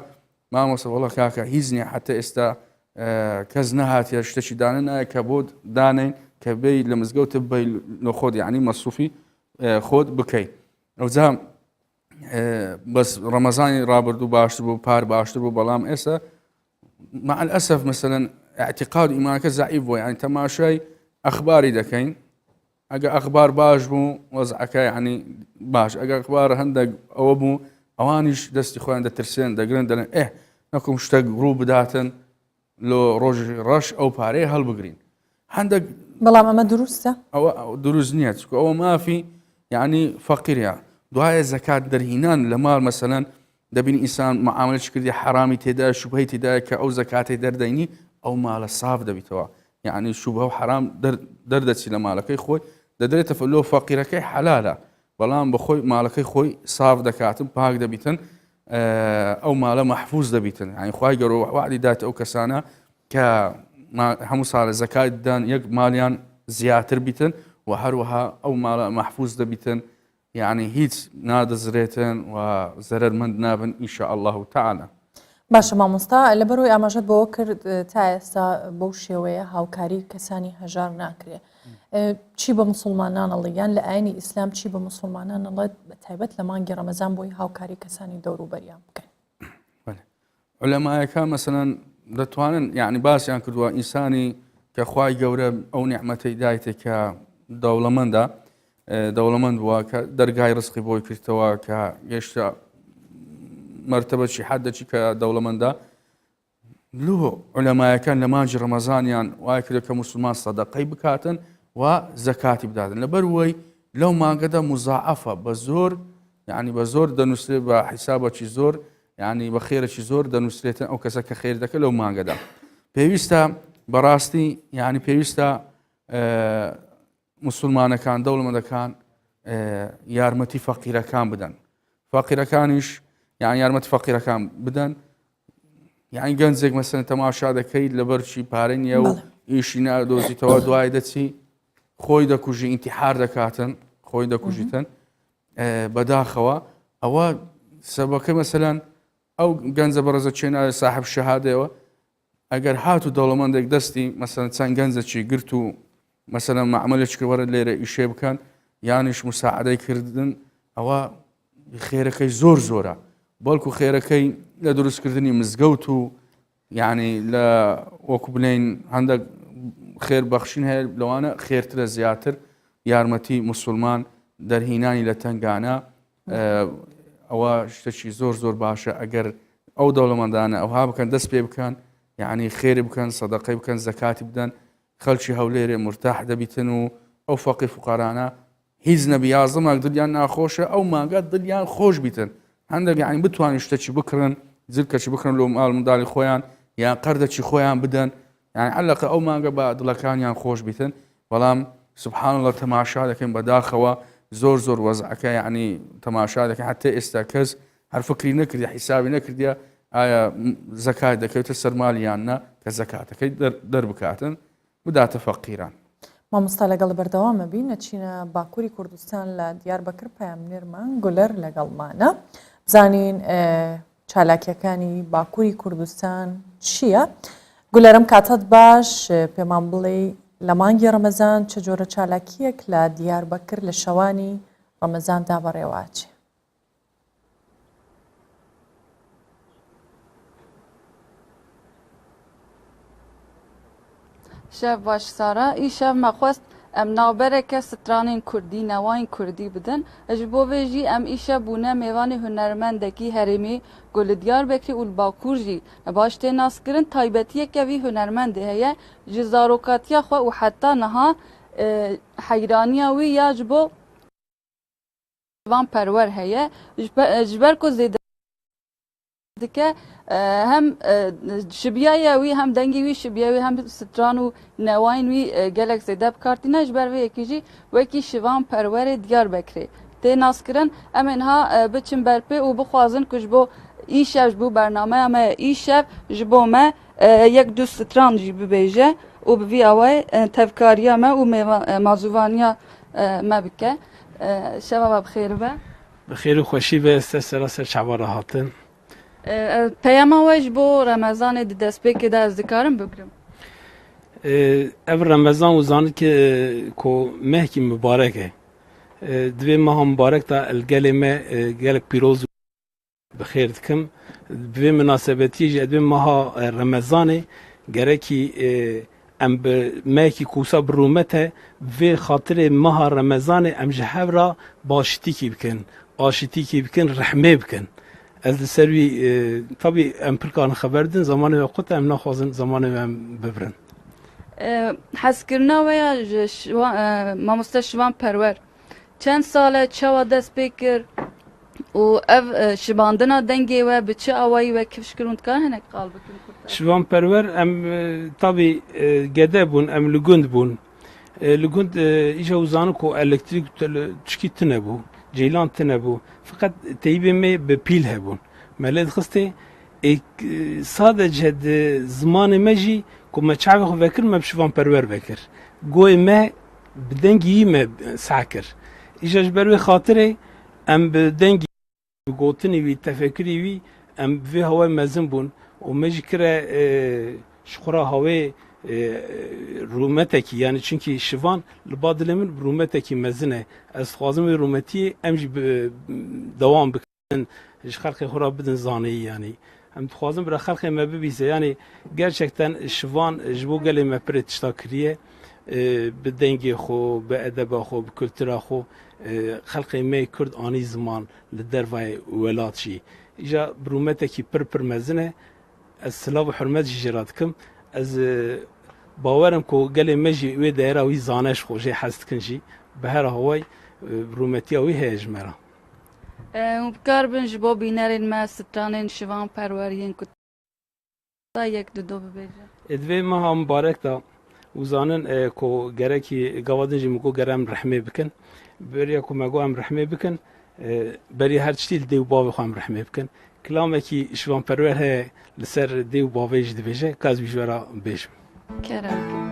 F: مامۆستا وەڵا کاکە هیچ نییە حتى ئێستا کەس نەهاتیە شتێکی دانە نایە کە بۆ دانین کە بێی لە مزگەوتە بی لە خۆت یعنی مەسروفی خۆت بکەیت ئەوجا بەس ڕەمەزانی ڕابردوو باشتر بوو پار باشتر بوو بەڵام ئێستا مع الأسف مثلا اعتقاد ئیمانەکە زعیف بووە یعنی تەماشای ئەخباری دەکەین ئەگە ئەخبار باش بوو وەزعەکە یعنی باش ئەگە ئەخبار هەندێک ئەوە بوو ئەوانیش دەستی خۆیان دەترسێن دەگرن دەڵێن نەکوم شتێک ڕوو بداتن لۆ ڕۆژی ڕەش ئەو پارەیە هەڵبگرین هەندێک
A: بەڵام ئەمە دروستە
F: ئەوە دروست نییە چکە ئەوە مافی یعنی فەقیرە دوایە زەکات دەرهینان لە ماڵ مەسەلەن دەبینی ئینسان معاملەی کردی حرامی تێدا شوبهەی تێدایە کە ئەو زەکاتی دەردەینی ئەو ماڵە ساف دەبیتەوە یعنی شوبهە و حرام دەردەچی لە ماڵەکەی خۆی دەدرێتە لۆ فەقیرەکەی حەلالە بەڵام بەخۆی ماڵەکەی خۆی ساف دەکاتن پاک دەبیتن ئەو ماڵە مەحفوظ دەبیتن یعنی خوای گەورە وعدی دات ئەو کەسانە کە هەموو ساڵە زەکات دان یەک ماڵیان زیاتر بیتن و هەروەها ئەو ماڵە مەحفوظ دەبیتن يعني هیچ نادەزرێتن و زەرمەند نابن ئینشاء الله تعالى
A: باشە مامۆستا لەبەرەوەی ئاماژەت بەوە کرد تا ئێستا بەو شێوەیە هاوکاری کەسانی هەژار ناکرێ چی بە مسلمانان ئەڵێ یان لە ئاینی ئیسلام چی بە مسلمانان ئەڵێت بە تایبەت لە مانگی ڕەمەزان بۆی هاوکاری کەسانی دەوروبەریان بکەن
F: عولەمایەکان مەسەلەن دەتوانن یعنی باسییان کردووە ئینسانی کە خوای گەورە ئەو نیعمەتەی دایتێ کە دەوڵەمەندە دەوڵەمەند بووە کە دەرگای ڕزقی بۆی کردەوە کە گەشتە مەرتەبەی حەدەچی کە دەوڵەمەندە لۆ عولەمایەکان لە مانجی ڕەمەزانیان وای کرد کە موسڵمان سەدەقەی بکاتن و زەکاتی بداتن لەبەر وەی لەو مانگەدا مزاعەفە بە زۆر یعنی بە زۆر دەنووسێت بە حیسابەکی زۆر یعنی بە خێرەی زۆر دەنووسێتن ئەو کەسە کە خێر دەکە لەو مانگەدا پێویستە بەڕاستی یعنی پێویستە مسلمانەکان دەوڵەمەندەکان یارمەتی فەقیرەکان بدەن فەقیرەکانیش یعنی یارمەتی فەقیرەکان بدەن یعنی گەنجێک مەسەلەن تەماشا دەکەیت لەبەرچی پارەی نییە و ئیشی نادۆزیتەوە دوای دەچی خۆی دەکوژی ئینتیحار دەکاتن خۆی دەکوژیتن بەداخەوە ئەوە سەبەکە مەسەلەن ئەو گەنجە بەڕێزە چێناوی ساحب شەهادەوە ئەگەر هات و دەوڵەمەندێک دەستی مەسەلەن چەند گەنجێکی گرت و مەسەلەن معاملێک وەرە لێرە ئیشێ بکەن یانیش مساعدەی کردن ئەوە خێرەکەی زۆر زۆرە بەڵکو خێرەکەی لە دروستکردنی مزگەوت و یعنی لە وەکو بڵێن هەندێک خێر بەخشین هەیە لەوانە خێرترە زیاتر یارمەتی موسڵمان دەرهینانی لە تنگانە ئەوە شتێکی زۆر زۆر باشە ئەگەر ئەو دەوڵەمەندانە ئەوها بکەن دەست پێ بکەن یعنی خێری بکەن سەدەقەی بکەن زەکاتی بدەن خەڵکی هەولێرێ مرتاح دەبیتن و ئەو فەقیر فوقارانە هیچ نەبی یازدەماک دڵیان ناخۆشە ئەو مانگە دڵیان خۆش بیتن هەندێک یعنی بتوانین شتێکی بکڕن زرکەچی بکڕن لەو ماڵ منداڵی خۆیان یان قەردەچی خۆیان بدەن یعنی عەلەقە ئەو مانگە بە دڵەکانیان خۆش بیتن بەڵام سبحان الله تەماشا دەکەین بەداخەوە زۆر زۆر وەزعەکە یعنی تەماشا دەکەین حتى ئێستا کەس هەر فکری نەکردی حیسابی نەکردیە ئایا زەکات دەکەوێتە سەر ماڵیان نە کە زەکاتەکەی دەربکاتن بداتە فەقیران
A: مامۆستا لەگەڵ بەردەوامە بین نەچینە باکووری کوردستان لە دیاربەکر پەیامنێرمان گولەر لەگەڵمانە بزانین چالاکیەکانی باکووری کوردستان چییە گولەرم کاتت باش پێمان بڵێ لە مانگی ڕەمەزان چه جۆرە چالاکیەک لە دیاربەکر لە شەوانی ڕەمەزاندا بەڕێواچێ.
J: شەف باش سارا ئی شەف مەخواست ئەم ناوبەرێکە سترانên کوردی نەوایên کوردی بدin ji bo vê jî em îşev bûne mêvanê hunermendekî herêmê ku li Diyarbekirê û li Bakur jî baş tê naskirin taybetiyeke vî hunermendê heye ji zarokatiya xwe û heta niha heyraniya wî ya ji bo şivanperwer heye ji ber ku zêde dike hem şibiyaya wî hem dengê wî şibiya wî hem stran û newayên wî gelek zêde bikartîne ji ber vê yekî jî wekî şivanperwerê Diyarbekirê tê naskirin em ên ha biçin berpê û bixwazin ku ji bo îşev ji bo bernameya me îşev ji bo me yek du stran jî bibêje û bi vî awayê tevkariya me û mazûvaniya me bike. Şeva ve bixêr be.
K: Bixêr û xweşî be te sera ser çavara hatin.
J: Peyama we ji bo Remezanê di destpêkê de ez dikarim bigirim.
K: Ev Remezan û zanîke ku mehkî mübarek e. Divê meha mübarek da el gelê me gelek pîroz bixêr dikim. Bi vê münasebetiyê jî divê meha Remezanê gerekî em bi mehekî kûsa bi rûmet e vê xatirê meha Remezanê em ji hev re başîtîkî bikin, aşîtîkî bikin, rehmê bikin. Ez li ser wî tabî em pir karin xeber din zamanê we xwe em naxwazin zamanê we em bibirin.
J: Hezkirina we ya ji mamoste şivanperwer çend sal e çawa dest pê kir û ev şibandina dengê we bi çi awayî we kevşkirin dikarin hinek qal bikin?
K: Şivanperwer em tabî gede bûn em li gund bûn. Li gund îja zanin ku elektrîk tişkî tune bû. Ceylan tune bû. Fakat teybê me bi pîl hebûn. Me lê dixistê sadece di zimanê me jî ku me çavê xwe vekir me bi şivanperwer vekir. Goyê me bi dengî yî me seh kir. Îja ji ber wê xatirê em bi dengî bi gotinê wî tefekkürî wî em bi vê hewayê mezin bûn û me jî kire ji xwe re hewê rûmetekî yani çünkü şivan li ba dilê min rûmetekî mezin e. Ez dixwazim wê rûmetiyê em jî dewam bikin ji xelkê xwe re bidin zaneyî yani. Em dixwazim bira xelkê me bibîse yani gerçekten şivan ji bo gelê me pirê tişta kiriye bi dengê xwe, bi edeba xwe, bi kultura xwe xelkê me Kurd anî ziman li dervayê welat jî. İja bi rûmetekî pir mezin e. Ez silav û hurmet jî jê re dikim. Ez bawerim ku gelê me jî wê deyra wî zaneş xwe jê hez dikin jî bi her hewayê rûmetiya wî heye ji me re.
J: Bikar bin ji bo bînerên me stranên şivanperweriyên ku yek du do bibêje.
K: Divê meha mübarek da û zanin ku gerekî gavadin jî min got gerek em rehmê bikin. Beriya ku me got em rehmê bikin berî her tiştî li dê û bavê xwe em rehmê bikin. Kilamekî şivanperwer heye li ser dê û bavê jî dibêje ka ez wî ji we re bêjim.
J: Kerem.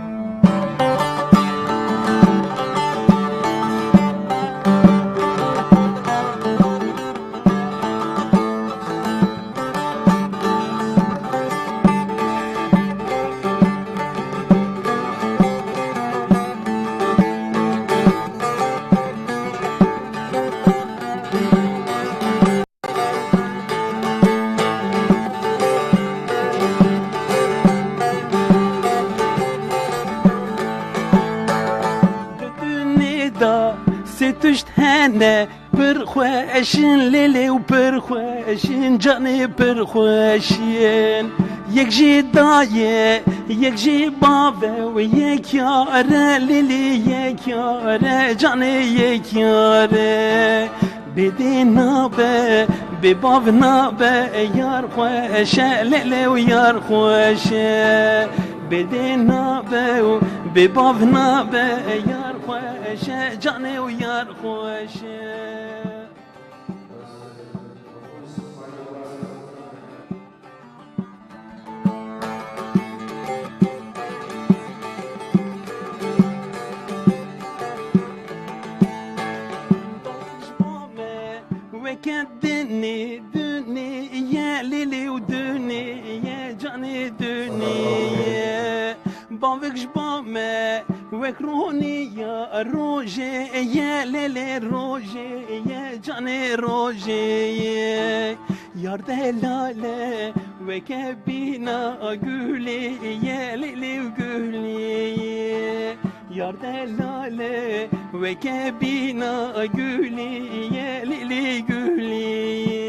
K: Ne pir xweşin lêlê û pir xweşin canê pir xweşin yek jî dayê yek jî bavê wê yek yare lêlê yek yare canê yek yare bêdê nabe bê bav nabe yar xweşe lêlê û yar xweşe bêdê nabe û bê bav nabe yar xweşe canê û yar xweşe. Weke dinê dinê ye lêlê ليلي ودنيا جاني دنيا بافكش بامه وكروني يا روجي يا ليلي روجي يا جاني روجي يار دلاله وكبينا قولي يا ليلي وقولي يار دلاله وكبينا قولي يا ليلي قولي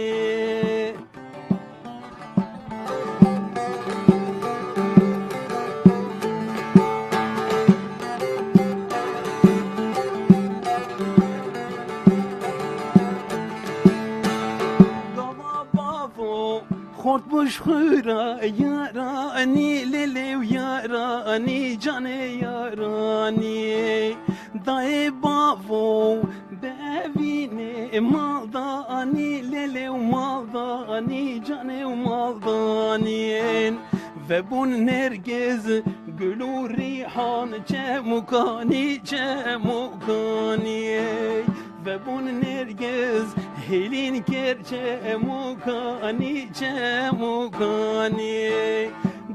K: خورد بوش خورا یارانی لیلی و یارانی جانی یارانی دای باو ببینه مالدانی لیلی و مالدانی جانی و مالدانی و بون نرگز گل و ریحان چه مکانی و بون نرگز هلین کرچه مکانی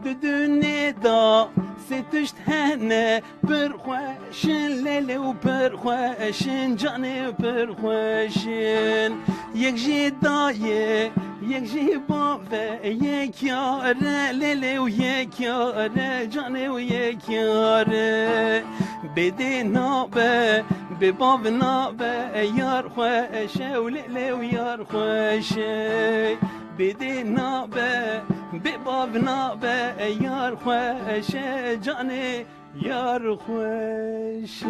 K: ددونه دا ستشت هنه برخوشن لیلی و برخوشن جانه برخوشن یک جی دایه یک جی باوه یک یاره لیلی و یک یاره جانه و یک یاره بده نابه به باو نابه یار خوشه و لیلی و یار خوشه بده نابه به باو نابه یار خوشه جانه یار خوشه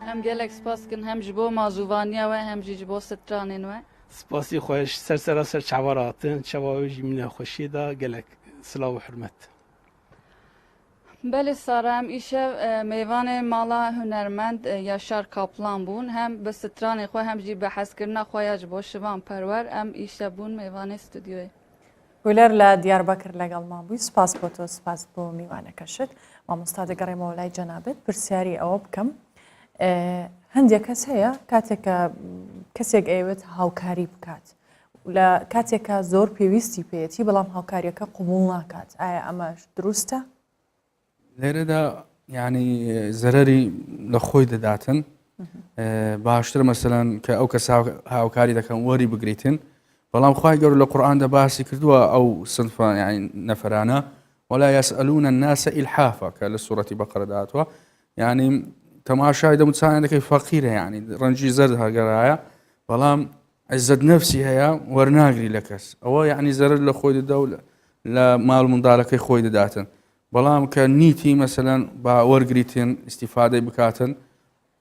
J: هم گلک سپاس کن هم جبو مازوانیا و هم جبو سترانین و
K: سپاسی خوش سر چواراتن چواوی من خوشی دا گلک سلاو و حرمت
J: بله سارم ایشه میوان مالا هنرمند یاشار کاپلان بون هم به ستران خو هم جی بحث کردن خویاج با شوان پرور ام ایشه بون میوان استودیوی
A: گولر لا دیاربکر لەگەڵ مابووی سپاس بۆ تۆ سپاس بۆ میوانەکەشت مامۆستا دەگەڕێمەوە لای جەنابەت پرسیاری ئەوە بکەم هەندێک کەس هەیە کاتێکە کەسێک ئەوێت هاوکاری بکات لە کاتێکە زۆر پێویستی پێێتی بەڵام هاوکاریەکە قبول ناکات ئایا ئەمەش دروستە؟
F: لێرەدا یعنی زەرەری لە خۆی دەداتن باشتر مەسەلەن کە ئەو کەس هاوکاری دەکەن وەری بگریتن بەڵام خوای گەورە لە قورئاندا باسی کردووە ئەو سنفە یعنی نەفەرانە ولا يسألون الناس إلحافا کە لە سوورەتی بەقەرە داتوە یعنی تەماشای دەموچانیان دەکەی فەقیرە یعنی ڕەنجی زەرد هەگەرایە بەڵام عزت نفسی هەیە وەرناگری لە کەس ئەوە یعنی زەرد لە خۆی دەدا و لە ماڵ منداڵەکەی خۆی دەداتن بەڵام کە نیتی مەسەلەن با وەرگریتن ئیستیفادەی بکاتن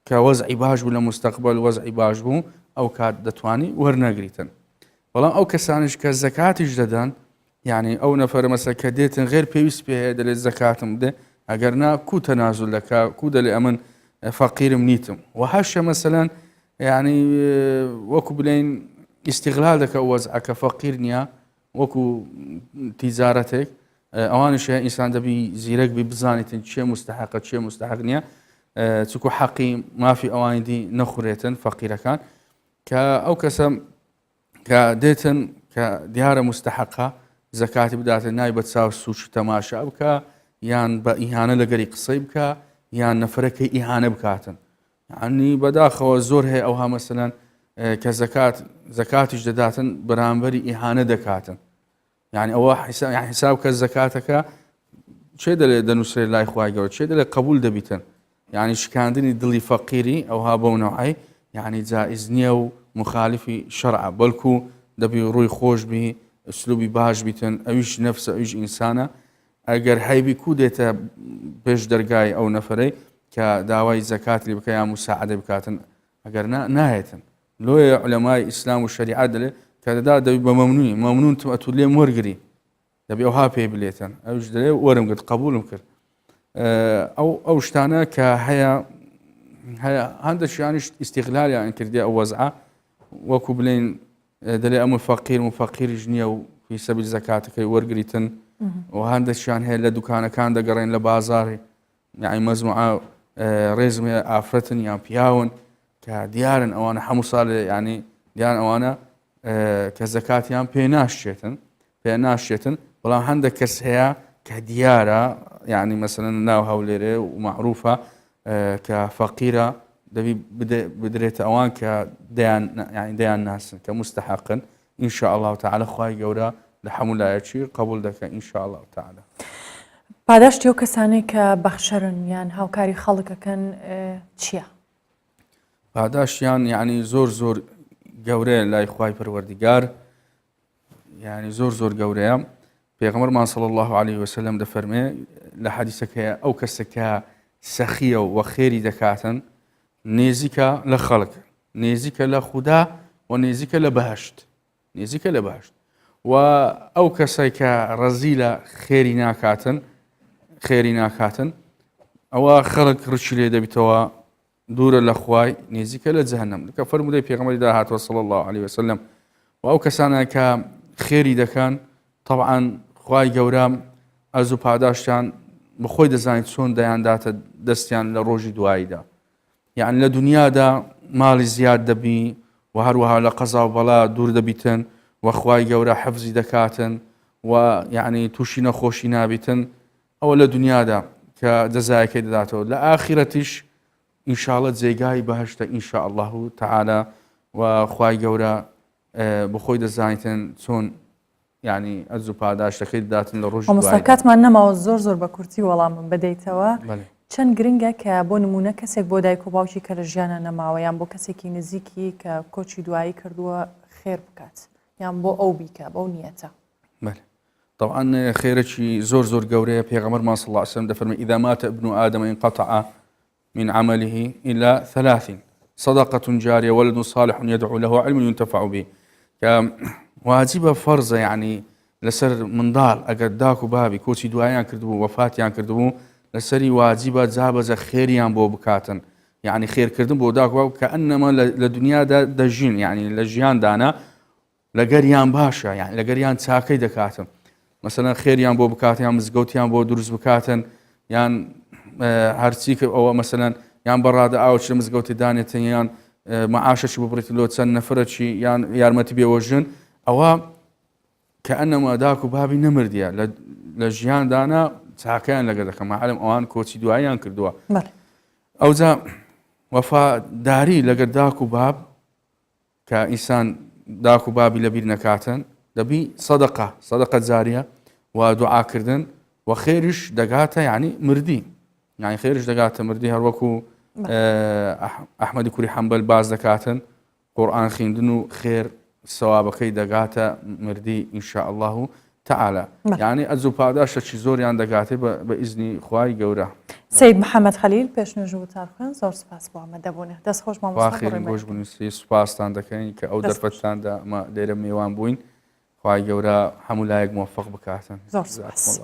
F: کە وەزعی باش بوو لە مستەقبل وەزعی باش بوو ئەو کات دەتوانی وەرنەگریتن بەڵام ئەو کەسانش کە زەکاتیش دەدەن یعنی ئەو نەفەرە مەسەلەن کە دێتن غێر پێویست پێ هەیە دەڵێت زەکاتم بدە ئەگەر نا کو تەنازول دەکا کو دەڵێ ئەمن فەقیرم نیتم و هەشە مەسەلەن یعنی وەکو بڵێن ئیستیغلال دەکە وەزعەکە فەقیر نییە وەکو تیجارەتێک ئەوانش هەیە ئینسان دەبی زیرەک بی بزانیتن چێ مستحقە چێ مستحق نییە چکو حەقی مافی ئەوانی دی نەخورێتن فەقیرەکان کە ئەو کەسە کە دێتن کە دیارە مستحقە زەکاتی بداتن نای بە چاو سوچی تەماشا بکە یان بە ئیهانە لەگەری قسەی بکە یان نەفرەکەی ئیهانە بکاتن عنی بەداخەوە زۆر هەیە ئەوها مەسەلەن کە زەکاتیش دەداتن بەرامبەری ئیهانە دەکاتن یعنی ئەوە حیساب کە زەکاتەکە چێ دەڵێ دەنووسێت لای خوای گەورە چێ دەڵێ قبول دەبیتن یعنی شکاندنی دڵی فەقیری ئەوها بەو نەوعی یعنی جائز نییە و مخالفی شەرعە بەڵکو دەبی ڕووی خۆش بی ئەسلوبی باش بیتن ئەویش نەفسە ئەویش ئینسانە ئەگەر هەیبی کو دێتە پێش دەرگای ئەو نەفرەی کە داوای زەکاتی بکە یان موساعدە بکاتن ئەگەر نایەتن لۆیە عولەمای ئیسلام و شەریعەت دەڵێ کە دەدا دەبی بە مەمنون ئەتو لێم وەرگری دەبی ئەوها پێ بلێتن ئەوش دەڵێ وەرم کرد قبولم کرد ئەو شتانە کە هەیە هەندێکیانیش ئیستیغلالیان کردی ئەو وەزعە وەکو بڵێن دەڵێ ئەمە فەقیر و فەقیریش نییە و فی سەبیل زەکاتەکەی وەرگریتن و هەندێکیان هەیە لە دوکانەکان دەگەڕێن لە بازاڕی یعنی مەزموعە ڕێزم ئافرەتن یان پیاون کە دیارن ئەوانە هەموو ساڵ یعنی دیان ئەوانە کە زەکاتیان پێ ناشێتن بەڵام هەندێک کەس هەیە کە دیارە یعنی مەسەلەن ناو هەولێرێ و معروفە کە فەقیرە دەبی بدرێتە ئەوان کە دەیان ناسن کە مستحقن ئینشاء الله تعالى خوای گەورە لە هەموو لایەکی قبول دەکەن ئینشاء الله تعالى.
A: پاداشتی ئەو کەسانەی کە بەخشەرن یان هاوکاری خەڵکەکەن چییە؟
F: پاداشیان یعنی زۆر گەورەیە لای خوای پەروەردیگار، یعنی زۆر گەورەیە. پێغەمبەرمان صلی الله عليه وسلم دەفەرمێ لە حەدیثەکەیە ئەو کەسێکە سەخیە و خێری دەکاتن نێزیکە لە خەڵک، نێزیکە لە خودا و نێزیکە لە بەهشت، و ئەو کەسێک کە ڕەزیلە خێری ناکاتن ئەوە خەڵک ڕچی لێ دەبیتەوە دوورە لە خوای نێزیکە لە جەهەنەم. کە فەرمودەی پێغەمبەری داهاتوە صلی الله عليه وسلم. و ئەو کەسانە کە خێری دەکەن طبعاً خوای گەورە ئەرز و پاداشتیان بخۆی دەزانیت چۆن دەیانداتە دەستیان لە ڕۆژی دواییدا. یعنی لە دنیادا ماڵی زیاد دەبی و هەروەها لە قەزا و بەڵا دوور دەبیتن و خوای گەورە حەفزی دەکاتن و یعنی تووشی نەخۆشی نابیتن، ئەوە لە دنیادا کە جەزایەکەی دەداتەوە. لە ئاخرەتیش ئینشاءڵڵە جێگای بەهشتە ئینشاء الله تعالى و خوای گەورە بخۆی دەزانیتن چۆن یعنی ئەرز و پاداشتەکەی دەداتن لە ڕۆژی دواییدا.
A: کاتمان نەماوە زۆر بە کورتی وەڵامم بدەیتەوە. چەند گرنگە کە بۆ نمونە کەسێک بۆ دایک و باوکی کە لە ژیانە نەماوە یان بۆ کەسێکی نزیکی کە کۆچی دوایی کردووە خێر بکات یان بۆ ئەو بیکە بەو نیەتە.
F: طبعا خێرەی زۆر گەورەیە. پێغەمبەرمان صلی الله عليه وسلم دەفەرمێ إذا مات ابن آدم انقطع من عمله إلى 3: صدقة جارية، ولد صالح يدعو له، علم ينتفع به. واجبە فەرزە یعنی لەسەر منداڵ ئەگەر داک و بابی کۆچی دواییان کردبوو وەفاتیان کردبوو لەسەری واجبە جابەجە خێریان بۆ بکاتن، یعنی خێرکردن بۆ داک و باو کە ئەنەما لە دنیادا دەژین، یعنی لە ژیاندانا لەگەریان باشە، یعنی لەگەریان چاکەی دەکاتن. مەسەلەن خێریان بۆ بکاتن یان مزگەوتیان بۆ دروست بکاتن یان هەرچی کە ئەوە مەسەلەن یان بەڕادە ئاوچ لە مزگەوتی دانێتن یان مەعاشەکی ببڕێتی لۆ چەند نەفرەکی یان یارمەتی بێوەژن، ئەوە کە ئەنەما داک و بابی نەمردیە لە ژیاندانا چاکەیان لەگەر دەکەم معلم ئەوان کۆچی دواییان کردووە. ئەوجا وەفاداری لەگەر داک و باب کە ئینسان داک و بابی لەبیر نەکاتن دەبی سەدەقە جاریە و دوعاکردن و خێریش دەگاتە یعنی مردی، یعنی خێریش دەگاتە مردی. هەروەکو ئەحمەدی کوری حەمبەل باز دەکاتن قورئان خوێندن و خێر سەوابەکەی دەگاتە مردی ئینشاء الله تعالى. یعنی ئەرز و پاداشتێکی زۆریان دەگاتێ بە ئیزنی خوای گەورە.
A: سید محەممەد خەلیل پێشنێژ و تارخوێن زۆر سپاس بۆ ئامادەبوونە. دەستخۆش
F: مامۆستاخێرن گۆش بوون سوپاسان دەکەین کە ئەو دەرفەتاندا ئەمە لێرە میوان بووین. خوای گەورە هەموو لایەک موفق بکاتن.
A: زۆر سپاس.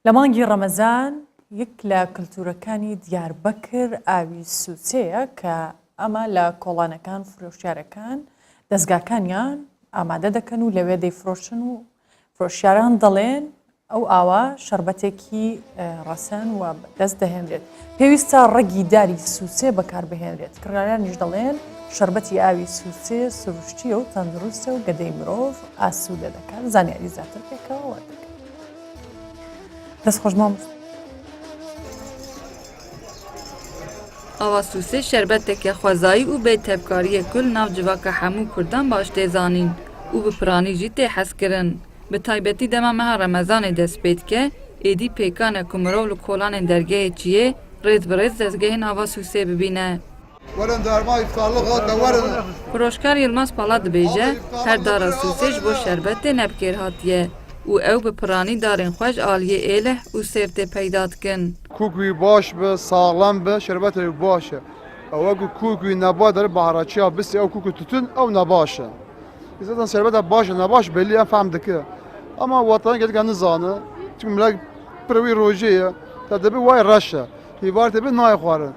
A: لە مانگی ڕەمەزان یەک لە کللتورەکانی دیاربەکر ئاوی سووچەیە کە ئەمە لە کۆڵانەکان فرۆشیارەکان دەستگاکانیان ئامادە دەکەن و لەوێ دەیفرۆشن و فرۆشیاران دەڵێن ئەو ئاوا شەربەتێکی ڕەسەن و دەست دەهێنرێت. پێویستە ڕەگی داری سووچێ بەکاربهێنرێت. کڕاریانیش دەڵێن شەربەتی ئاوی سووچێ سروشتیە و تەندروستە و گەدەی مرۆڤ ئاسوودە دەکات. زانیاری زیاتر پێکەوە وەردەکەن. دەستخۆش مامۆستا.
J: ئاوا سووسێ شەربەتێکە خوازایی û bêtevkariyê kul nav civaka hemû Kurdan baş tê zanîn û bi piranî jî tê hezkirin. Bi taybetî dema meha Remezanê dest pê dike, êdî pêkan e ku mirov li kolanên dergehê çiyê rêz bi rêz dezgehên ava sûsê bibîne. Firoşkar Yilmaz Pala dibêje her dara sûsê ji bo şerbetê nebkêr hatiye û ew bi piranî darên xweş aliyê êleh û sêv tê peyda dikin.
L: کوکوی باش به ساغلام به شربت باشه او اگه کوکوی نبادر بهارچی ها بسی او کوکو تتون او نباشه zaten şerbet باشه نباش belli فهم دکه اما وطن geldik nizanı çünkü millet previ rojiye tabi vay raşa hivar tabi nay xwarın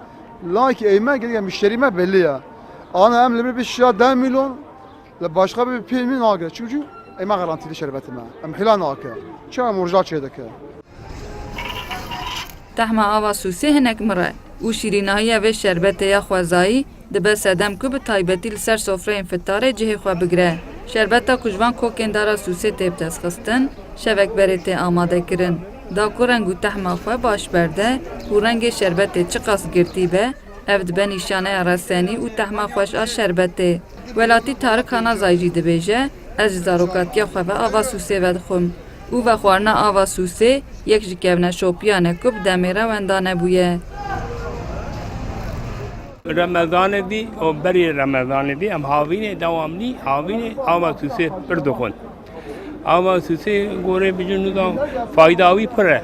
L: lakin eyme geldik müşterime belli ya ana emle bir şey 10 milyon la başka bir 5 milyon alıyor çünkü eyme garantili şerbetime em hilan akı çam murja çedeke
J: Tehma ava sûsê hinek mire û şîrînahiya vê şerbetê ya xwezayî dibe sedem ku bi taybetî li ser sofreyên fitarê cihê xwe bigire. شربتا کجوان کوکن دارا سوسه تیب دستخستن شوک برته آماده کرن دا کرنگ و تحما خواه باش برده و رنگ شربت چقاس گرتی به افد به نشانه رسانی و تحما خوش آ شربته ولاتی تارک هانا زایجی دبیجه از زاروکاتیا خواه آوا سوسه ود خوم او و خوارنا آوا سوسه یک جکبنه شوپیانه کب دمیره وندانه بویه
K: رمضان دی و بری رمضان دی ام هاوین دواملی هاوین آوا سوسه بردخون آوا سوسه گوره بجنو دا فایداوی پره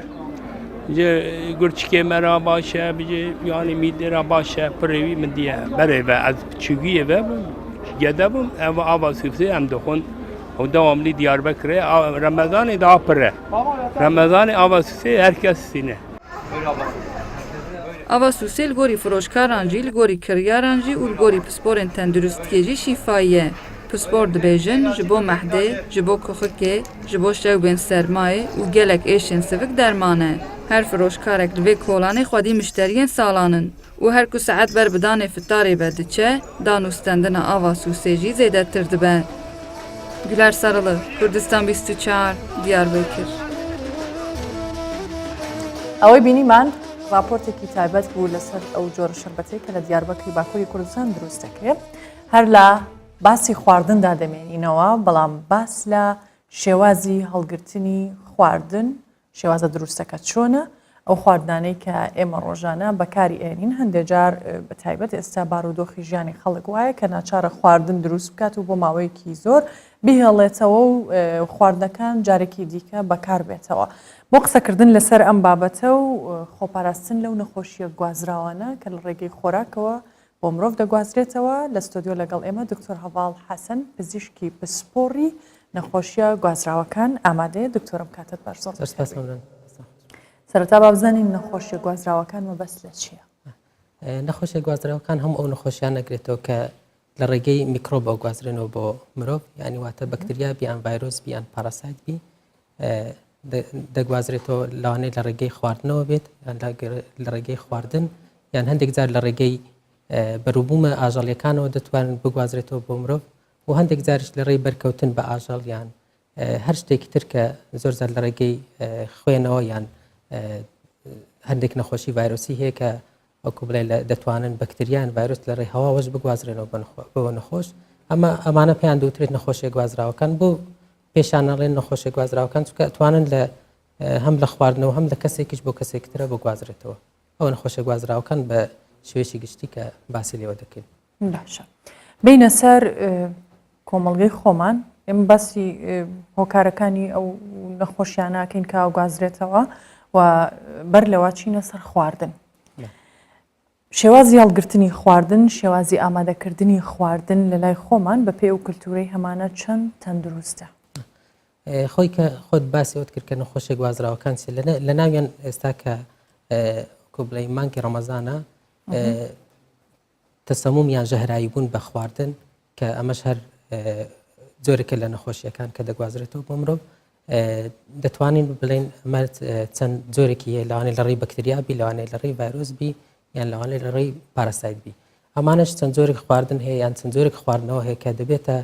K: گرچکه مرا باشه بجه یعنی میده را باشه پروی من دیه بره و از چگیه و گده بم آوا سوسه هم دخون و دواملی دیاربکره رمضان دا پره رمضان آوا سوسه هر کس سینه
J: آوا سوسه لگوری فروشکارانجی لگوری کریارانجی و لگوری پسپورن تندرستگیجی شیفاییه پسپور دبیجن جبو مهده جبو کخکه جبو شوبین سرمایه و گلک ایشن سوک درمانه هر فروشکارک لوی کولانه خودی مشتریین سالانن و هر کو ساعت بر بدان فتاری بدچه دانوستندن آوا سوسه جی زیده تردبه Güler Sarılı, Kurdistan 24, Diyarbakır.
A: ئەوەی بینیمان راپۆرتێکی تایبەت بوو لەسەر ئەو جۆرە شەربەتەی کە لە دیاربەکری باکووری کوردستان دروست دەکرێت هەر لە باسی خواردندا دەمێنینەوە بەڵام باس لە شێوازی هەڵگرتنی خواردن شێوازە دروستەکە چۆنە ئەو خواردانەی کە ئێمە ڕۆژانە بەکاری ئێنین هەندێک جار بە تایبەت ئێستا بارودۆخی ژیانی خەڵک وایە کە ناچارە خواردن دروست بکات و بۆ ماوەیەکی زۆر بهێڵێتەوە و خواردنەکان جارێکی دیکە بەکار بێتەوە بۆ قسەکردن لەسەر ئەم بابەتە و خۆپاراستن لەو نەخۆشیە گوازراوانە کە لە ڕێگەی خۆراکەوە بۆ مرۆڤ دەگوازرێتەوە لە ستۆدیۆ لەگەڵ ئێمە دکتۆر هەڤاڵ حەسەن پزیشکی پسپۆڕی نەخۆشیە گوازراوەکان ئامادەیە دکتۆرم کاتت باش زۆر سەرەتا با بزانین نەخۆشیە گوازراوەکان مەبەست لە چییە؟
M: نەخۆشیە گوازراوەکان هەموو ئەو نەخۆشیان نەگرێتەوە کە لە ڕێگەی میکرۆب ئەو گوازرێنەوە بۆ مرۆڤ یعنی واتە بەکتریا بیان ڤایرۆس بیان پاراسایت بی دەگوازرێتەوە لەوانەیە لە ڕێگەی خواردنەوە بێت یان لە ڕێگەی خواردن یان هەندێک جار لە ڕێگەی بەروبوومە ئاژەڵیەکانەوە دەتوانن بگوازرێتەوە بۆ مرۆڤ و هەندێک جاریش لە ڕێی بەرکەوتن بە ئاژەڵ یان هەر شتێکی تر کە زۆر زار لە ڕێگەی خوێنەوە یان هەندێک نەخۆشی ڤایرۆسی هەیە کە وەکو بڵێ دەتوانن بەکتریان ڤایرۆس لە ڕێی هەواوەش بگوازرێنەوە بۆ نەخۆش ئەمانە پێیان دووترێت نەخۆشیە گوازراوەکان بۆ پێشانەڵێن نەخۆشیە گوازراوەکان چونکە ئەتوانن لە هەم لە خواردنەوە هەم لە کەسێکیش بۆ کەسێکی ترە بگوازرێتەوە ئەو نەخۆشیە گوازراوەکان بە شێوەیەکی گشتی کە باسی لێوە دەکەین
A: باشە بینە سەر کۆمەڵگەی خۆمان ئێمە باسی هۆکارەکانی ئەو نەخۆشیاناکەین کە گوازرێتەوە و بەر لەوە چینە سەر خواردن شێوازی هەڵگرتنی خواردن شێوازی ئامادەکردنی خواردن لە لای خۆمان بە پێ و کللتورەی هەمانە چەند تەندروستە
M: خۆی کە خۆت باسیەوەت کرد کە نەخۆشیە گوازراوەکان لە ناویان ئێستا کە کۆبڵی مانگی ڕەمەزانە تەسەموم یان ژەهرایی بوون بە خواردن کە ئەمەش هەر جۆرێکە لە نەخۆشیەکان کە دەگوازرێتەوە بۆ مرۆڤ دەتوانین بڵێن ئەمە چەند جۆرێکی هەیە لەوانەیە لە ڕێی بەکتریا بی لەوانەیە لە ڕێی ڤایرۆس بی یان لەوانەیە لە ڕێی پاراسایت بی ئەمانش چەند جۆرێک خواردن هەیە یان چەند جۆرێک خواردنەوە هەیە کە دەبێتە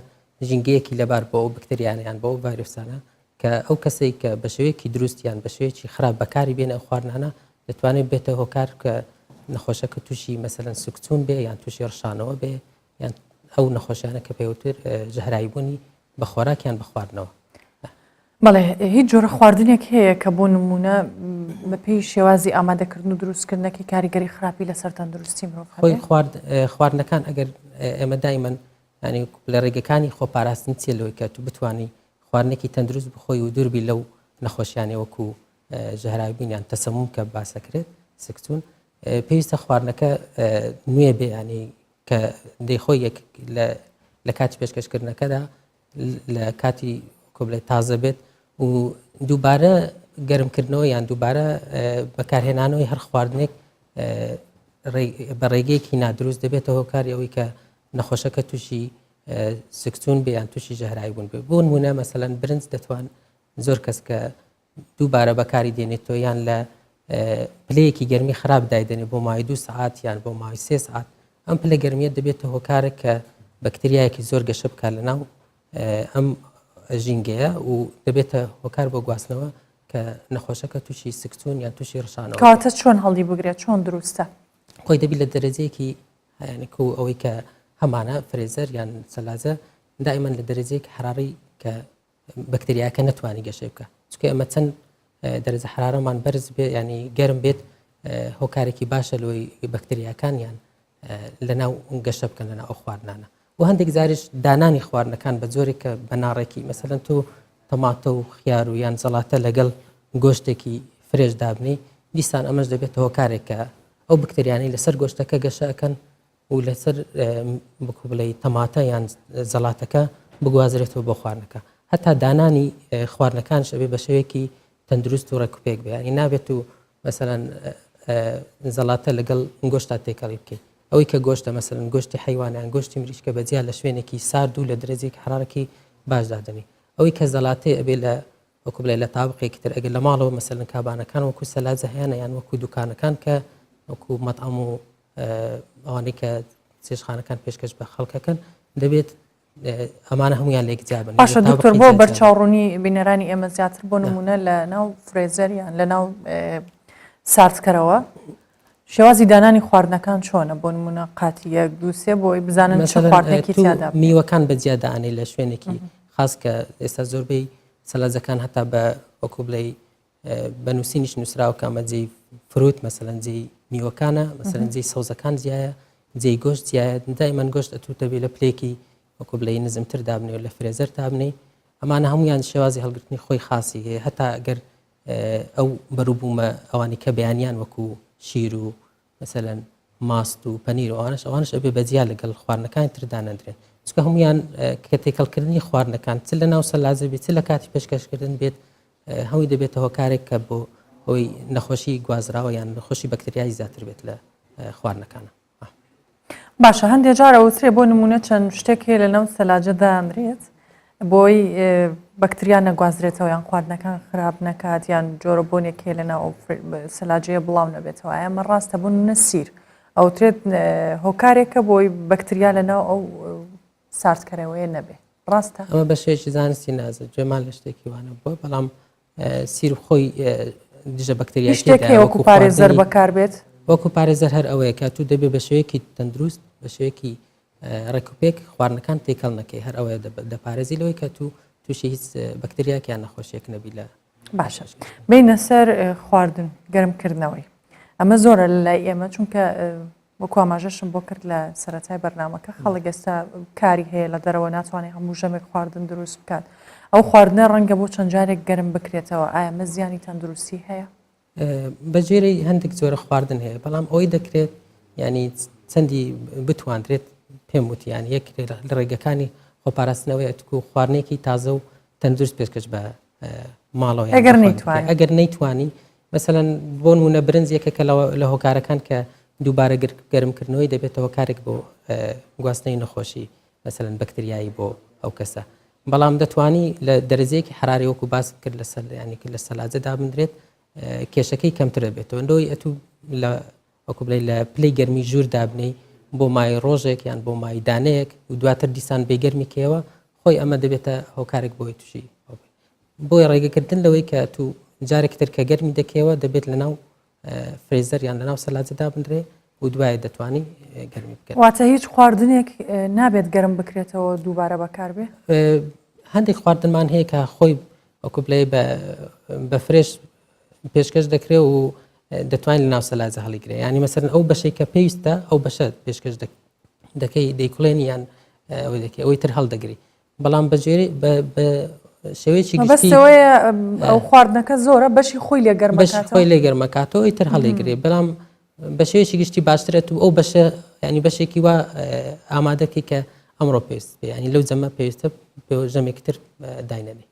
M: ژینگەیەکی لەبار بۆ ئەو بکتریانە یان بۆ ئەو ڤایرۆسانە کە ئەو کەسێک کە بە شێوەیەکی دروست یان بە شێوەیەکی خراپ بەکاری بێنە ئەو خواردنانە دەتوانێت بێتە هۆکار کە نەخۆشەکە تووشی مەسەلەن سوکچوون بێ یان تووشی ڕشانەوە بێ یان ئەو نەخۆشیانە کە پێوتر ژەهراییبوونی بە خۆراکیان بە خواردنەوە
A: بەڵێ هیچ جۆرە خواردنێک هەیە کە بۆ نمونە بەپێی شێوازی ئامادەکردن و دروستکردنەکەی کاریگەری خراپی لەسەر تەندروستی مرۆڤ
M: خۆی خواردنەکان ئەگەر ئێمە دایمەن ینی لە ڕێگەکانی خۆپاراستن چێلەوەی کە تو بتوانی خواردنێکی تەندروست بخۆی و دووربی لەو نەخۆشیانێ وەکو ژەهرایبوون یان تەسەموم کە باسەکرێت سکچوون پێویستە خواردنەکە نوێ بێ ینی کە دەیخۆی لە کاتی پێشکەشکردنەکەدا لە کاتی کۆبڵێ تازە بێت و دووبارە گەرمکردنەوە یان دووبارە بەکارهێنانەوەی هەر خواردنێک بە ڕێگەیەکی نادروست دەبێتەوە هۆکاری ئەوەی کە نەخۆشەکە تووشی سکچوون بێ یان تووشی ژەهراییبوون بێ بۆ نمونە مەسەلەن برنج دەتوان زۆر کەس کە دووبارە بەکاری دێنێتەوە یان لە پلەیەکی گەرمی خراپ دایدێنێت بۆ ماوەی 2 ساعات یان بۆ ماوەی 3 ساعات ئەم پلە گەرمیە دەبێتە هۆکارێک کە بەکتریایەکی زۆر گەشە بکات لەناو ئەم ژینگەیە و دەبێتە هۆکار بۆ گواستنەوە کە نەخۆشەکە تووشی سکتون یان تووشی ڕشانەوە
A: کاتە چۆن هەڵی بگرێت چۆن دروستە
M: خۆی دەبی لە دەرەجەیەکی هەیەنیکو ئەوەی کە هەمانە فرێزەر یان سەلازە دائیمەن لە دەرەجەیەک حراری کە بەکتریاکە نەتوانی گەشەی بکە چونکە ئەمە چەند دەرەجە حرارەمان بەرز بێ ینی گەرم بێت هۆکارێکی باشە لەوەی بەکتریاکانیان لەناو گەشە بکەن لەناو ئەو خواردنانە و هەندێک زاریش دانانی خواردنەکان بە جۆرێک کە بەناڕێکی مەسەلەن تۆ تەماتە و خیار و یان زەڵاتە لەگەڵ گۆشتێکی فرێش دابنی دیسان ئەمەش دەبێت هۆکارێکە ئەو بکتریانەی لەسەر گۆشتەکە گەشەکەن و لەسەر بکو بڵێ تەماتە یان زەڵاتەکە بگوازرێتەوە بۆ خواردنەکە هەتا دانانی خواردنەکان شەبێ بە شێوەیەکی تەندروست و ڕێکوپێک بێ ینی نابێت و مەسەلەن زەڵاتە لەگەڵ گۆشتا تێکەڵی بکەیت ئەوەی کە گۆشتە مەسەلەن گۆشتی حیوانیان گۆشتی مریشکە بەجیا لە شوێنێکی سارد و لە درێژێکی حرارەکی باش دادنی ئەوەی کە زەڵاتەیە ئەبێ لە وەکو بڵێ لە تابقێکی تر ئەگەر لە ماڵەوە مەسەلەن کابانەکان وەکو سەلاجە هەیەە یان وەکو دوکانەکان کە وەکو مەتعەم و ئەوانەی کە چێشخانەکان پێشکەش بە خەڵکەکەن دەبێت ئەمانە هەمویان لێک جیابن
A: باشە دکتۆر بۆ بەرچاوڕوونی بینەرانی ئێمە زیاتر بۆ نمونە لە ناو فرێزەر یان لە ناو ساردکەرەوە شێوازی دانانی خواردنەکان چۆنە بۆ نمونە قاتیە دووسێ بۆی بزانن چ خواردنێکی تیادا
M: میوەکان بەجیا دانەی لە شوێنێکی خاص کە ئێستا زۆربەی سەلاجەکان هەتا بە وەکو بڵێ بەنووسینیش نووسراوە کامە جێی فروت مەسەلەن جێی میوەکانە مەسەلەن جێی سەوزەکان جیایە جێی گۆشت جیایە دایمەن گۆشت ئەتوو دەبێ لە پلێکی وەکو بڵێ نزمتر دابنێ و لە فرێزەر تابنێ ئەمانە هەمویان شێوازی هەڵگرتنی خۆی خاصی هەیە هەتا ئەگەر ئەو بەروبوومە ئەوانی کە بەیانیان وەکو شیر و مەسەلەن ماست و پەنیر و ئەوانش ئەبێ بەجیا لەگەڵ خواردنەکانی تردانەدرێن چکە هەمویان کە تێکەڵکردنی خواردنەکان چ لە ناو سەلاجە بێت چ لە کاتی پێشکەشکردن بێت هەمووی دەبێتە هۆکارێک کە بۆ ئەوەی نەخۆشی گوازراوە یان نەخۆشی بەکتریایی زیاتر بێت لە خواردنەکانە
A: باشە هەندێک جارە وترێ بۆ نمونە چەند شتێک هەیە لە ناو سەلاجەدا ئەمرێت بۆی بەکتریا نەگوازرێتەوە یان خواردنەکان خراپ نەکات یان جۆرە بۆنێک هەیە لە ناو سەلاجەیە بڵاو نەبێتەوە ئەمە ڕاستە بوون نەسیر ئەوترێت هۆکارێکە بۆی بەکتریا لە ناو ئەو ساردکەرەوەیە نەبێ ڕاستە
M: ئەمە بە شێشی زانستی نازە جێمان لە شتێکی وانە بۆ بەڵام سیر خۆی دژە بەکتریا
A: شتێک وەکو پارێزەر بەکار بێت
M: وەکو پارێزەر هەر ئەوەیە کە تو دەبێت بە شێوەیەکی تەندروست بە شێوەیەکی ڕێکوپێک خواردنەکان تێکەڵ نەکەی هەر ئەوەیە دەپارێزی لەوەی کە تووشی هیچ بەکتریاکیان نەخۆشیێک نەبی لە
A: باشە بینە سەر خواردن گەرمکردنەوەی ئەمە زۆرە لە لای ئێمە چونکە وەکو ئاماژەشم بۆ کرد لە سەرەتای بەرنامەکە خەڵک ئێستا کاری هەیە لە دەرەوە ناتوانێت هەموو ژەمێک خواردن دروست بکات ئەو خواردنە ڕەنگە بۆ چەند جارێک گەرم بکرێتەوە ئایا مە زیانی تەندروستی هەیە
M: بەجێرەی هەندێک جۆرە خواردن هەیە بەڵام ئەوەی دەکرێت ینی چەندی بتواندرێت پێم وتیان یەک لە ڕێگەکانی خۆپاراستنەوەی ئەتکو خواردنێکی تازە و تەندروست پێشکەش بە ماڵەوە ئەگەر نەیتوانی مەسەلەن بۆ نمونە برنج یەکێکە لە هۆکارەکان کە دووبارە گەرمکردنەوەی دەبێتەوە کارێک بۆ گواستنەی نەخۆشی مەسەلەن بەکتریایی بۆ ئەو کەسە بەڵام دەتوانی لە دەرەجەیەکی حراری وەکو باس کرد لە ینی لە سەلاجەدا بندرێت کێشەکەی کەمتر دەبێتەوە ئەوەی ئەتوو لە وەکو بڵێ لە پلەی گەرمی ژوور دابنەی بۆ مای ڕۆژێک یان بۆ مای دانەیەک و دواتر دیسان بێگەرمی کێوە خۆی ئەمە دەبێتە هۆکارێک بۆی تووشی بۆی ڕێگەکردن لەوەی کە تو جارێک تر کە گەرمی دەکەوە دەبێت لە ناو فرێزەر یان لە ناو سەلاجەدا بندرێ و دوایە دەتوانی گەرمی بکەیت
A: واتە هیچ خواردنێک نابێت گەرم بکرێتەوە دووبارە بەکار بێ
M: هەندێک خواردنمان هەیە کە خۆی وەکو بڵێ بە فرێش پێشکەش دەکرێت و دەتوانین لە ناو سەلاجە هەڵیگرێ ینی مەسەرن ئەو بەشەی کە پێویستە ئەو بەشە پێشکەش دەکەی دەیکڵێنی یان ئەوەی تر هەڵدەگری بەڵام بەجێری بە شێوەیەکی
A: بەستەوەیە ئەو خواردنەکە زۆرە بەشی خۆی لێ گەرمەکاتەوە
M: خۆی لێ گەرمەکاتەوە ئەوی تر هەڵیگرێ بەڵام بە شێوەیەکی گشتی باشترێت و ئەو بەشە ینی بەشێکی وا ئامادەکەی کە ئەمڕۆ پێویست ینی لەو جەمە پێویستە ژەمێکی تر داینەنی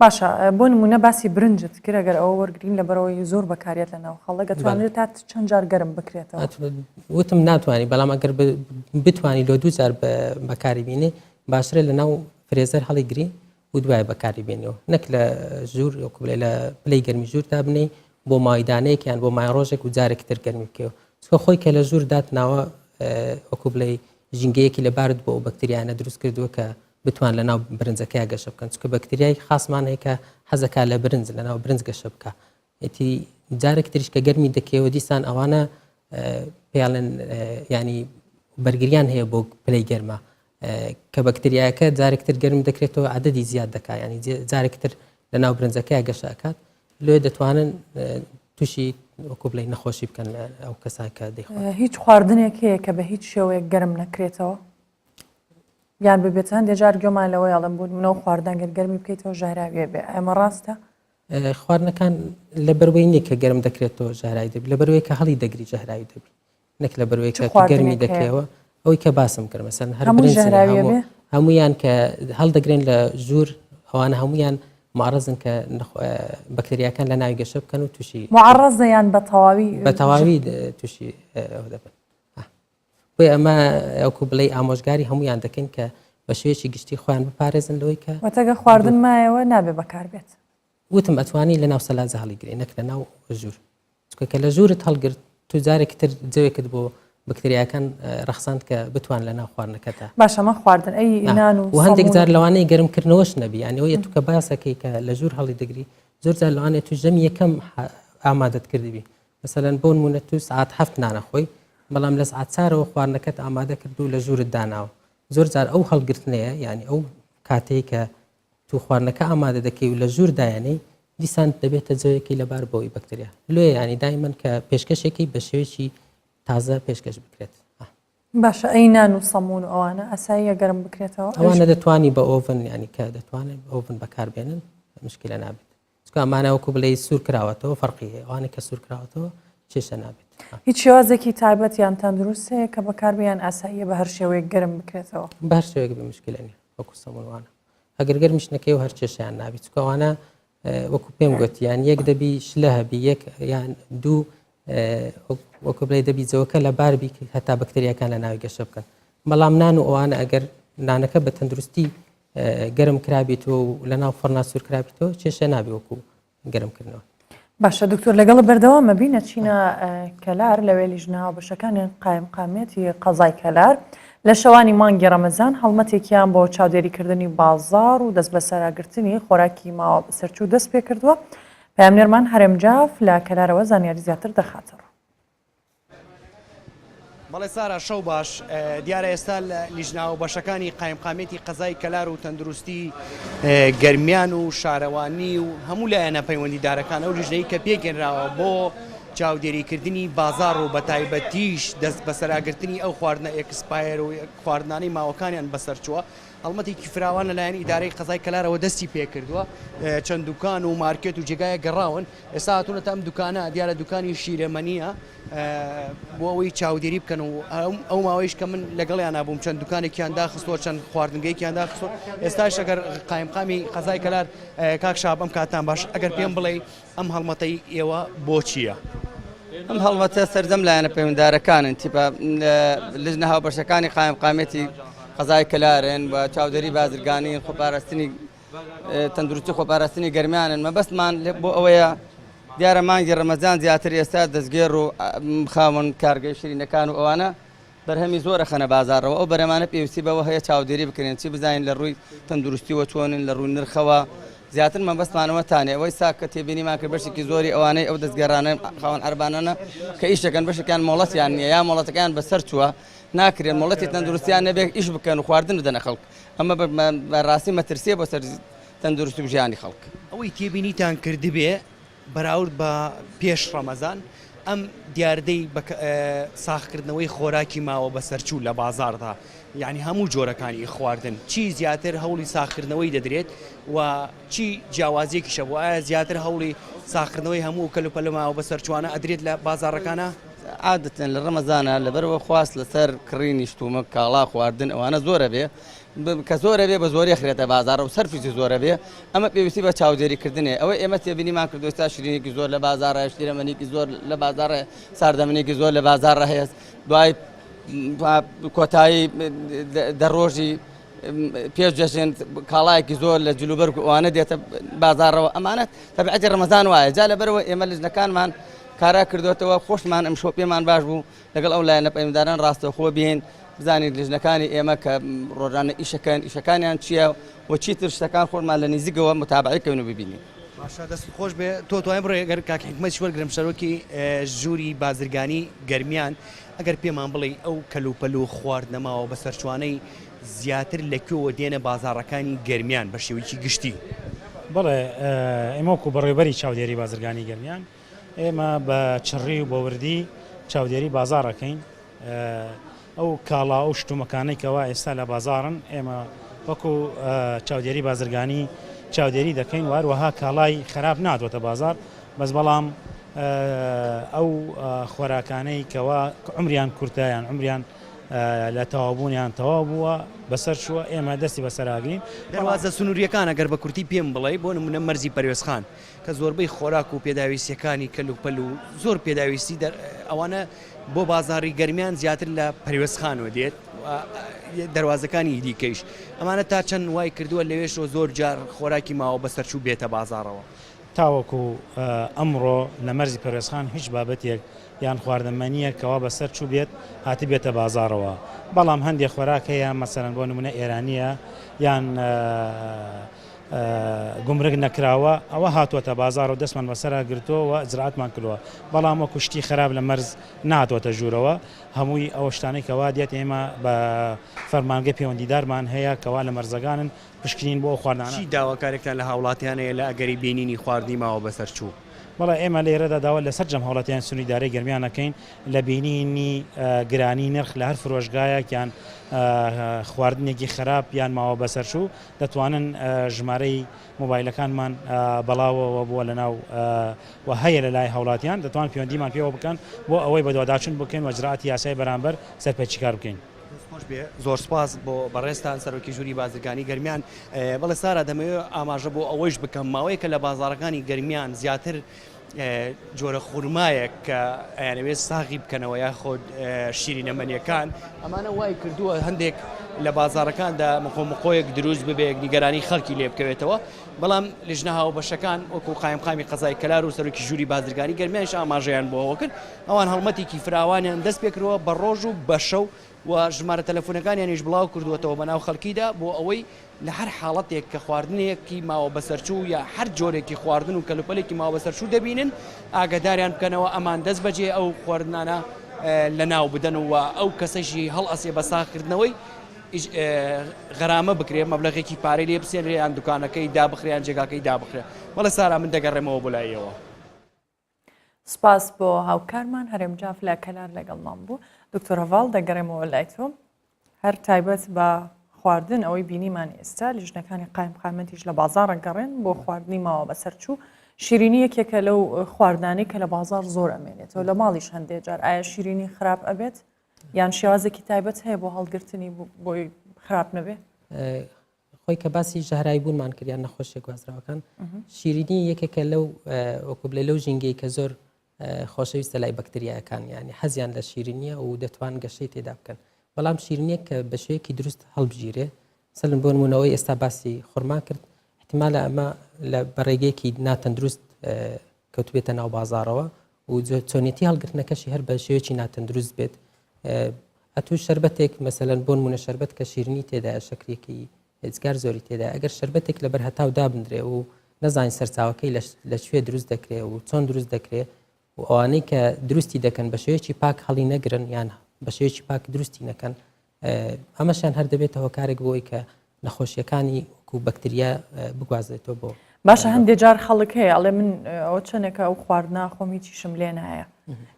A: باشە بۆ نمونە باسی برنجت کرد ئەگەر ئەوە وەرگین لە بەرەوەی زۆر بەکارێت لە ناو خەڵک دەتوانێت تا چەند جار گەرم بکرێتەوە
M: وتم ناتوانانی بەڵام ئەگەر بتوانانی لە دوو جار بەکاری بینێ باشترە لە ناو فرێزەر هەڵیگری و دوای بەکاری بێنەوە نەک لە ژوور وەکوڵێ لە پلەی گەرمی ژوور تا بنێ بۆ مایدانەیەک یان بۆ مای ڕۆژێک و جارێک تر گەرمی بکەوە چکە خۆی کە لە ژوور داتناوە وەکو بڵێ ژینگەیەکی لە بارد بۆ بەکتریانە دروست کردووە کە بتوان لەناو برنجەکەی گەشە بکەن چکە بەکتریای خاصمان هەیە کە حەزەکە لە برنج لەناو برنج گەشە بکە ئیتی جارێک تریش کە گەرمی دەکەوە دیسان ئەوانە پێڵێن ینی بەرگریان هەیە بۆ پلەی گەرمە کە بەکتریاکە جارێکتر گەرم دەکرێتەوە عەدەدی زیاد دەکات ینی جارێکتر لەناو برنجەکەی گەشە ئەکات لێ دەتوانن تووشی وەکو بڵێ نەخۆشی بکەن لە ئەو کەسان کە دەیخۆن.
A: هیچ خواردنێک هەیە کە بە هیچ شێوەیەک گەرم نەکرێتەوە یان ببێت هەندێک جار گوێمان لەوەی ئەڵم بوون منەوە خواردنگەر گەرمی بکەیتەوە ژاراویە بێ ئەمە ڕاستە؟
M: خواردنەکان لە بەروەی نیە کە گەرم دەکرێتەوە ژاراوی دەبێت لە بەروەی کە هەڵی دەگری ژاراوی دەبێت نەک لە بەروەی کە گەرمی دەکەوە ئەوەی کە باسم کرد مەسەن هەر هەمویان کە هەڵدەگرێن لە ژوور ئەوانە هەمویان معرضن کە بەکتریاکان لە ناوی گەشە بکەن و تووشی
A: معرضیان بە تەواوی
M: تووشی دەبن بۆی ئەمە ئەوکو بڵێ ئامۆژگاری هەمویان دەکەن کە بە شێوەیەکی گشتی خۆیان بپارێزن لەوەی کە
A: وەتەگە خواردن مایەوە نابێ بەکار بێت
M: وتم ئەتوانی لە ناو سەلاجە هەڵیگرێ نەک لە ناو ژوور چکە کە لە ژوورت هەڵگرت تو جارێکی تر جەوێکت بۆ بەکتریاکان ڕەخساند کە بتوان لە ناو خواردنەکەتە
A: باشە مە خواردن ئەی ئینان
M: و هەندێک جار لەوانەیە گەرمکردنەوەش نەبی یانەوە تو کە باسەکەی کە لە ژوور هەڵی دەگری زۆر جار لەوانێت تو ژەمی یەکەم ئامادەت کردبی مەسەلەن بۆ نمونە تو سعات 7 نانەخۆی بەڵام لە سعات 4ەوە خواردنەکەت ئامادە کرد و لە ژوورت داناوە زۆر جار ئەو هەڵگرتنەیە ینی ئەو کاتەیە کە تو خواردنەکە ئامادە دەکەی و لە ژوور دایانەی دیسان دەبێتە جەوەیەکی لەبار بەوەی بەکتریا لێ ینی دایمەن کە پێشکەشێکی بە شێوەیەکی تازە پێشکەش بکرێت.
A: باشە ئەی نان و سەمون و ئەوانە ئەساییە گەرم بکرێتەوە
M: ئەوانە دەتوانی بە ئۆڤن ینی کە دەتوانێت ئۆڤن بەکاربێنن مشکلە نابێت چکە ئەمانە وەکو بڵێ سوور کراوەتەوە فەرقی هەیە ئەوانە کە سوور کراوەتەوە کێشە نابێت.
A: هیچ شێوازێکی تایبەت یان تەندروست هەیە کە بەکاربیان ئاساییە بە هەر شێوەیەک گەرم بکرێتەوە
M: بە هەر شێوەیەک بە مشکلە نیە وەکو سەمونوانە ئەگەر گەرمیش نەکەی و هەر کێشیان نابێت چکە ئەوانە وەکو پێم گوت یان یەک دەبی شلە هەبی یەک یان دوو وەکو بڵێ دەبی جەوەکە لە باربی هەتا بەکتریاکان لە ناوی گەشە بکەن بەڵام نان و ئەوانە ئەگەر نانەکە بە تەندروستی گەرم کرابێتەوە و لە ناو فڕنا سوور کرابێتەوە کێشە نابێ وەکو گەرمکردنەوە.
A: باشە دکتۆر لەگەڵ بەردەوامە بینە چینە کەلار لە وێلی ژناوە بەشەکانی قایم قامێتی قەزای کەلار لە شەوانی مانگی ڕەمەزان هەڵمەتێکیان بۆ چاودێریکردنی بازاڕ و دەست بە سەراگرتنی خۆراکی ماوە سەرچوو دەست پێ کردووە پامنێرمان هەرێمجاف لە کەلارەوە زانیاری زیاتر دەخاتەوە.
N: بەڵێ سارا شەو باش دیارە ئێستا لە لیژناوە بەشەکانی قایمقامێتی قەزای کەلار و تەندروستی گەرمیان و شارەوانی و هەموو لایەنە پەیوەندیدارەکان ئەو لیژنەی کە پێگەنراوە بۆ چاودێریکردنی بازاڕ و بە تایبەتیش دەست بە سەراگرتنی ئەو خواردنە ئێکسپایر و خواردنانەی ماوەکانیان بەسەرچووە هەڵمەتێکی فراوان لەلایەن ئیدارەی قەزای کەلارەوە دەستی پێکردووە چەند دوکان و مارکێت و جێگایە گەڕاون ئێستا هاتوونەتە ئەم دوکانە دیارە دوکانی شیرەمەنیە بۆ ئەوەی چاودێری بکەن و ئەو ماوەیش کە من لەگەڵیان نبووم چەند دوکانێکیان داخستووە چەند خواردنگەیەکیان داخستووە ئێستاش ئەگەر قایمقامی قەزای کەلار کاک شاب ئەم کاتان باش ئەگەر پێم بڵێ ئەم هەڵمەتەی ئێوە بۆ چییە؟
O: ئەم هەڵمەتە سەرجەم لایەنە پەیوەنددارەکانن تیپە لژنە هاوبەشەکانی قایمقامێتی قەزای کەلارن بە چاودێری بازرگانی خۆپاراستنی تەندروستی خۆپاراستنی گەرمیانن مەبەستمان بۆ ئەوەیە دیارە مانگی ڕەمەزان زیاتر ئێستا دەستگێر و خاوەن کارگەی شیرینەکان و ئەوانە بەرهەمی زۆرە خەنە بازارەوە ئەو بەرەمانە پێویستی بەوە هەیە چاودێری بکرێن چی بزانین لە ڕووی تەندروستیوە چۆنن لە ڕووی نرخەوە زیاتر مەبەستمانەوە تانێ ئەوەی ساکە تێبینیمان کرد بەشێکی زۆری ئەوانەی ئەو دەستگەرانە خاوەن ئەربانانە کە ئیشەکەن بەشێکیان مۆڵەتیان نییە یا مۆڵەتەکەیان بەسەر چووە ناکرێن مۆڵەتی تەندروستیان نەبێت ئیش بکەن و خواردن بدەنە خەڵک ئەمە بەڕاستی مەترسیە بۆ سەر تەندروستی و ژیانی خەڵک
N: ئەوەی تێبینیتان کردبێ بەراورد بە پێش ڕەمەزان ئەم دیاردەی ساخکردنەوەی خۆراکی ماوە بەسەرچوو لە بازاردا یعنی هەموو جۆرەکانی خواردن چی زیاتر هەوڵی ساخکردنەوەی دەدرێت و چی جیاوازیەکیشە بۆ ئایا زیاتر هەوڵی ساخکردنەوەی هەموو کەلوپەلە ماوە بەسەرچوانە ئەدرێت لە بازارەکانە؟
O: عادەتەن لە ڕەمەزانە لەبەرەوە خواست لەسەر کڕینی شتومە کاڵا خواردن ئەوانە زۆرە بێ کە زۆرە بێ بە زۆری خرێتە بازارە و سەرفیزی زۆرە بێ ئەمە پێویستی بە چاودێریکردنێ ئەوەی ئێمە تێبینیمان کردو ئێستا شیرینێکی زۆر لە بازارە شیرەمەنیکی زۆر لە بازارە ساردەمەنێکی زۆر لە بازارە هەیە دوای کۆتایی دەڕۆژی پێش جەژن کاڵایەکی زۆر لە جلوبەرگ ئەوانە دێتە بازارەوە ئەمانەت تەبیعەتی ڕەمەزان وایە جا لەبەرەوە ئێمە لژنەکانمان کارا کردوێتەوە خۆشمان ئەم شۆ پێمان باش بوو لەگەڵ ئەو لایەنە پەیوەندداران ڕاستەوخۆ بێن بزانین لژنەکانی ئێمە کە ڕۆژانە ئیشەکانیان چییە و چیتر شتەکان خۆمان لە نزیکەوە متابعەکەون و ببینین.
N: باشە دەست خۆش بێ تۆ توانای بڕێ ئەگەر کاک حکمەت وەرگرم شەرۆکی ژووری بازرگانی گەرمیان ئەگەر پێمان بڵێ ئەو کەلوپەل و خواردنەماوە بە سەرچوانەی زیاتر لەکوێوە دێنە بازاڕەکانی گەرمیان بە شێوەیەکی گشتی.
P: بەڵێ ئێمەکو بەڕێوەبەری چاودێری بازرگانی گەرمیان ئێمە بە چڕی و بە وردی چاودێری بازاڕەکەین ئەو کاڵا و شتومەکانێکەوە ئێستا لە بازاڕن ئێمە وەکو چاودێری بازرگانی چاودێری دەکەین واروەها کاڵای خراپ نادوێتە بازار بەس بەڵام ئەو خۆراکانەی کەوا عمریان کورتایان عمریان لە تەوابوونیان تەواو بووە بەسەر چووە ئێمە دەستی بەسەراگرین.
N: دەواازە سنووریەکان ئەگەر بە کورتی پێم بڵێ بۆ نمونە مەرزی پەروێزخان کە زۆربەی خۆراک و پێداویستیەکانی کەلوپەل و زۆر پێداویستی ئەوانە بۆ بازاڕی گەرمیان زیاتر لە پەروێزخانەوە دێت دەواازەکانی دیکەیش ئەمانە تا چەند وای کردووە لەوێشەوە زۆر جار خۆراکی ماوە بەسەرچوو بێتە بازاڕەوە.
P: تاوەکو ئەمڕۆ لە مەرزی پەروێزخان هیچ بابەتێک یان خواردنمەنیە کەوا بەسەر چوو بێت هاتی بێتە بازاڕەوە بەڵام هەندێک خۆراک هەیە مەسەرەن بۆ نمونە ئێرانیە یان گومرگ نەکراوە ئەوە هاتووەتە بازار و دەستمان بەسەرا گرتووە ئجرعاتمان کردووە بەڵام وەکو شتی خراپ لە مەرز ناتوەتە ژوورەوە هەمووی ئەوە شتانەی کەوا دێت ئێمە بە فەرمانگە پەیوەندیدارمان هەیە کەوا لە مەرزەکانن پشکنین بۆ خواردنانە.
N: چی داواکارێکتان لە هاوڵاتیانەیە لە ئەگەری بینینی خواردنی ماوە بەسەر چوو؟
P: بەڵێ ئێمە لێرەدا داوا لە سەر جەم هاوڵاتیان سنووریدارەی گەرمیانەکەین لە بینینی گرانی نرخ لە هەر فرۆشگایەکیان خواردنێکی خراپ یان ماوە بەسەرچوو دەتوانن ژمارەی مۆبایلەکانمان بەڵاوەوە بووە لەناو و هەیە لە لای هاوڵاتیان دەتوان پەیوەندیمان پێوە بکەن بۆ ئەوەی بەدواداچون بکەین و ئەجراعاتی یاسای بەرامبەر سەرپێچیکار بکەین.
N: زۆر سپاس بۆ بەڕێستان سەرۆکی ژووری بازرگانی گەرمیان بەڵێ سارا دەمەوێت ئاماژە بۆ ئەوەش بکەم ماوەیە کە لە بازاڕەکانی گەرمیان زیاتر جۆرە خوورمایەک کە ئەیانەوێت ساغی بکەنەوە یاخۆ شیرینەمەنیەکان ئەمانە وای کردووە هەندێک لە بازاڕەکاندا مخۆمخۆیەک دروست ببێت نیگەرانی خەڵکی لێ بکەوێتەوە بەڵام لیژنە هاوبەشەکان وەکو قایمقامی قەزای کەلار و سەرۆکی ژووری بازرگانی گەرمیانش ئاماژەیان بۆەوە کرد ئەوان هەڵمەتێکی فراوانیان دەست پێکردەوە بە ڕۆژ و بە شەو و ژمارە تەلەفۆنەکانیانیش بڵاو کردوێتەوە بەناو خەڵکیدا بۆ ئەوەی لە هەر حاڵەتێک کە خواردنەیەکی ماوە بەسەرچوو یا هەر جۆرێکی خواردن و کەلوپەلێکی ماوە بەسەرچوو دەبینن ئاگاداریان بکەنەوە ئەمان دەست بەجێ ئەو خواردنانە لە ناو بدەن و ئەو کەسەشی هەڵ ئەسێ بە ساکردنەوەی غەرامە بکرێ مەبلەغێکی پارەی لێ بسێنرێ یان دوکانەکەی دابخرێ یان جێگاکەی دابخرێ. وەڵە سارا من دەگەڕێمەوە بۆ لایەوە.
A: سپاس بۆ هاوکارمان هەرێمجاف لە کەلار لەگەڵمان بوو. دکتۆر هەڤاڵ دەگەڕێمەوە لای تۆ هەر تایبەت بە خواردن ئەوەی بینیمان ئێستا لیژنەکانی قایمقامەتیش لە بازاڕە گەڕێن بۆ خواردنی ماوە بەسەرچوو شیرینی یەکێکە لەو خواردانەی کە لە بازار زۆر ئەمێنێتەوە لە ماڵیش هەندێک جار ئایا شیرینی خراپ ئەبێت یان شێوازێکی تایبەت هەیە بۆ هەڵگرتنی بۆی خراپ نەبێت؟
M: خۆی کە باسی ژەهرایی بوونمان کردیان نەخۆشیە گوازراوەکان شیرینی یەکێکە لەو وەکو بڵێ لەو ژینگەی کە زۆر خۆشەویستە لای بەکتریاکان یانی حەزیان لە شیرینیە و دەتوان گەشەی تێدا بکەن بەڵام شیرینیە کە بە شێوەیەکی دروست هەڵبژیرێ سەلم بۆ نمونەوەی ئێستا باسی خورما کرد احتیمالە ئەمە لە بەڕێگەیەکی ناتەندروست کەوتبێتە ناو بازارەوە و چۆنیەتی هەڵگرتنەکەشی هەر بە شێوەیەکی ناتەندروست بێت ئەتوو شەربەتێک مەسەلەن بۆ نمونە شەربەت کە شیرینی تێدایە شەکرێکی هێزگار زۆری تێدا ئەگەر شەربەتێک لەبەر هەتاو دابدرێ و نەزانین سەرچاوەکەی لەکوێ دروست دەکرێت و چۆن دروست دەکرێت و ئەوانەی کە دروستی دەکەن بە شێوەیەکی پاک هەڵی نەگرن یان بە شێوەیەکی پاک دروستی نەکەن ئەمەشان هەر دەبێتە هۆکارێک بۆی کە نەخۆشیەکانی و بەکتریا بگوازێتەوە بۆ
A: باشە هەندێک جار خەڵک هەیە ئەڵێ من ئەوە چەندێکە ئەو خواردنا خۆم هیچیشم لێ نایە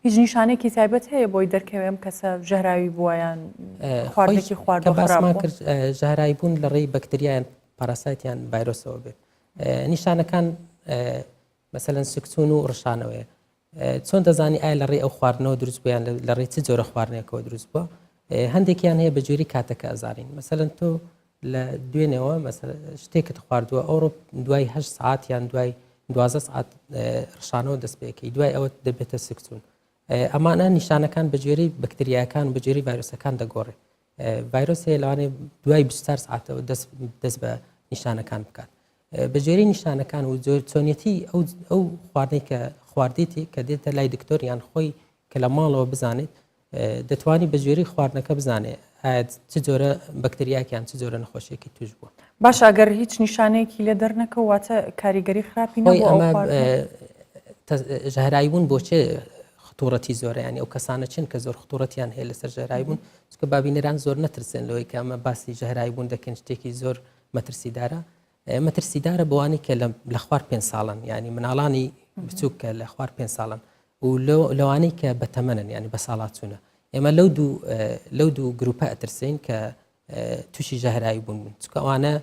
A: هیچ نیشانێکی تایبەت هەیە بۆی دەرکەوێم کەسە ژەهراوی بوویان خواردێکی خواردن
M: باسمان کرد ژەهراوی بوون لە ڕێی بەکتریایان پاراسایتیان ڤایرۆسەوە بێت نیشانەکان مەسەلەن سکچون و ڕشانەوەیە چۆن دەزانی ئایا لە ڕێی ئەو خواردنەوە دروست بوویان لە ڕێی چ جۆرە خواردنێکەوە دروست بووە هەندێکیان هەیە بە جۆری کاتەکە ئەزارین مەسەلەن تۆ لە دوێنەوە شتێکت خواردووە ئەوڕۆ دوای 8 ساعت یان دوای 12 ساعت ڕشانەوە دەست پێکەی دوای ئەوە دەبێتە سکچون ئەمانە نیشانەکان بە جۆری بەکتریاکان بە جۆری ڤایرۆسەکان دەگۆڕێ ڤایرۆس هەیە لەوانێ دوای 24 ساعتەوە دەست بە نیشانەکان بکات بە جۆری نیشانەکان و چۆنیەتی ئەو خواردنەی کە خواردێتی کە دێتە لای دکتۆر یان خۆی کە لە ماڵەوە بزانێت دەتوانی بە ژێری خواردنەکە بزانێ چ جۆرە بەکتریاکیان چ جۆرە نەخۆشیێکی توش بووە.
A: باش ئەگەر هیچ نیشانەیەکی لێ دەرنەکەواتە کاریگەری خراپی نەبوو
M: ژەهرایی بوون بۆچێ خطوڕەتی زۆرە ینی ئەو کەسانە چن کە زۆر خطوڕەتیان هەیە لەسەر ژەهرایی بوون چکە بابینەران زۆر نەترسێن لەوەی کە ئەمە باسی ژەهرایی بوون دەکەن شتێکی زۆر مەترسیدارە. مەترسیدارە بۆوانی کە لە خوار 5 ساڵن ینی مناڵانی بچووک کە لە خوار 5 ساڵن و لەوانەی کە بەتەمەنن ینی بە ساڵات چوونە. ئێمە لەو دوو گروپە ئەترسین کە تووشی ژەهرایی بوون چکە ئەوانە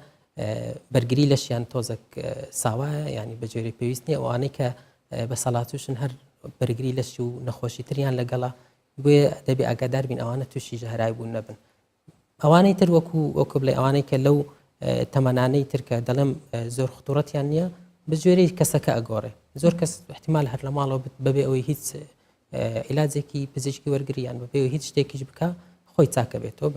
M: بەرگری لەشیان تۆزێک ساوایە ینی بە جۆری پێویست نیە ئەوانەی کە بە سەڵاتوشن هەر بەرگری لەشی و نەخۆشی تریان لەگەڵا بۆیە دەبێ ئاگادار بین ئەوانە تووشی ژەهرایی بوون نەبن. ئەوانەی تر وەکو بڵێ ئەوانەی کە لەو تەمەنانەی ترکە دەڵێم زۆر خطوڕەتیان نییە بە جۆرەی کەسەکە ئەگۆڕێ زۆر کەس احتیمال هەر لە ماڵەوە بەبێ ئەوەی هیچ عیلاجێکی پزیشکی وەرگریان بەبێ هیچ شتێکیش بکە خۆی چاکە بێتەوە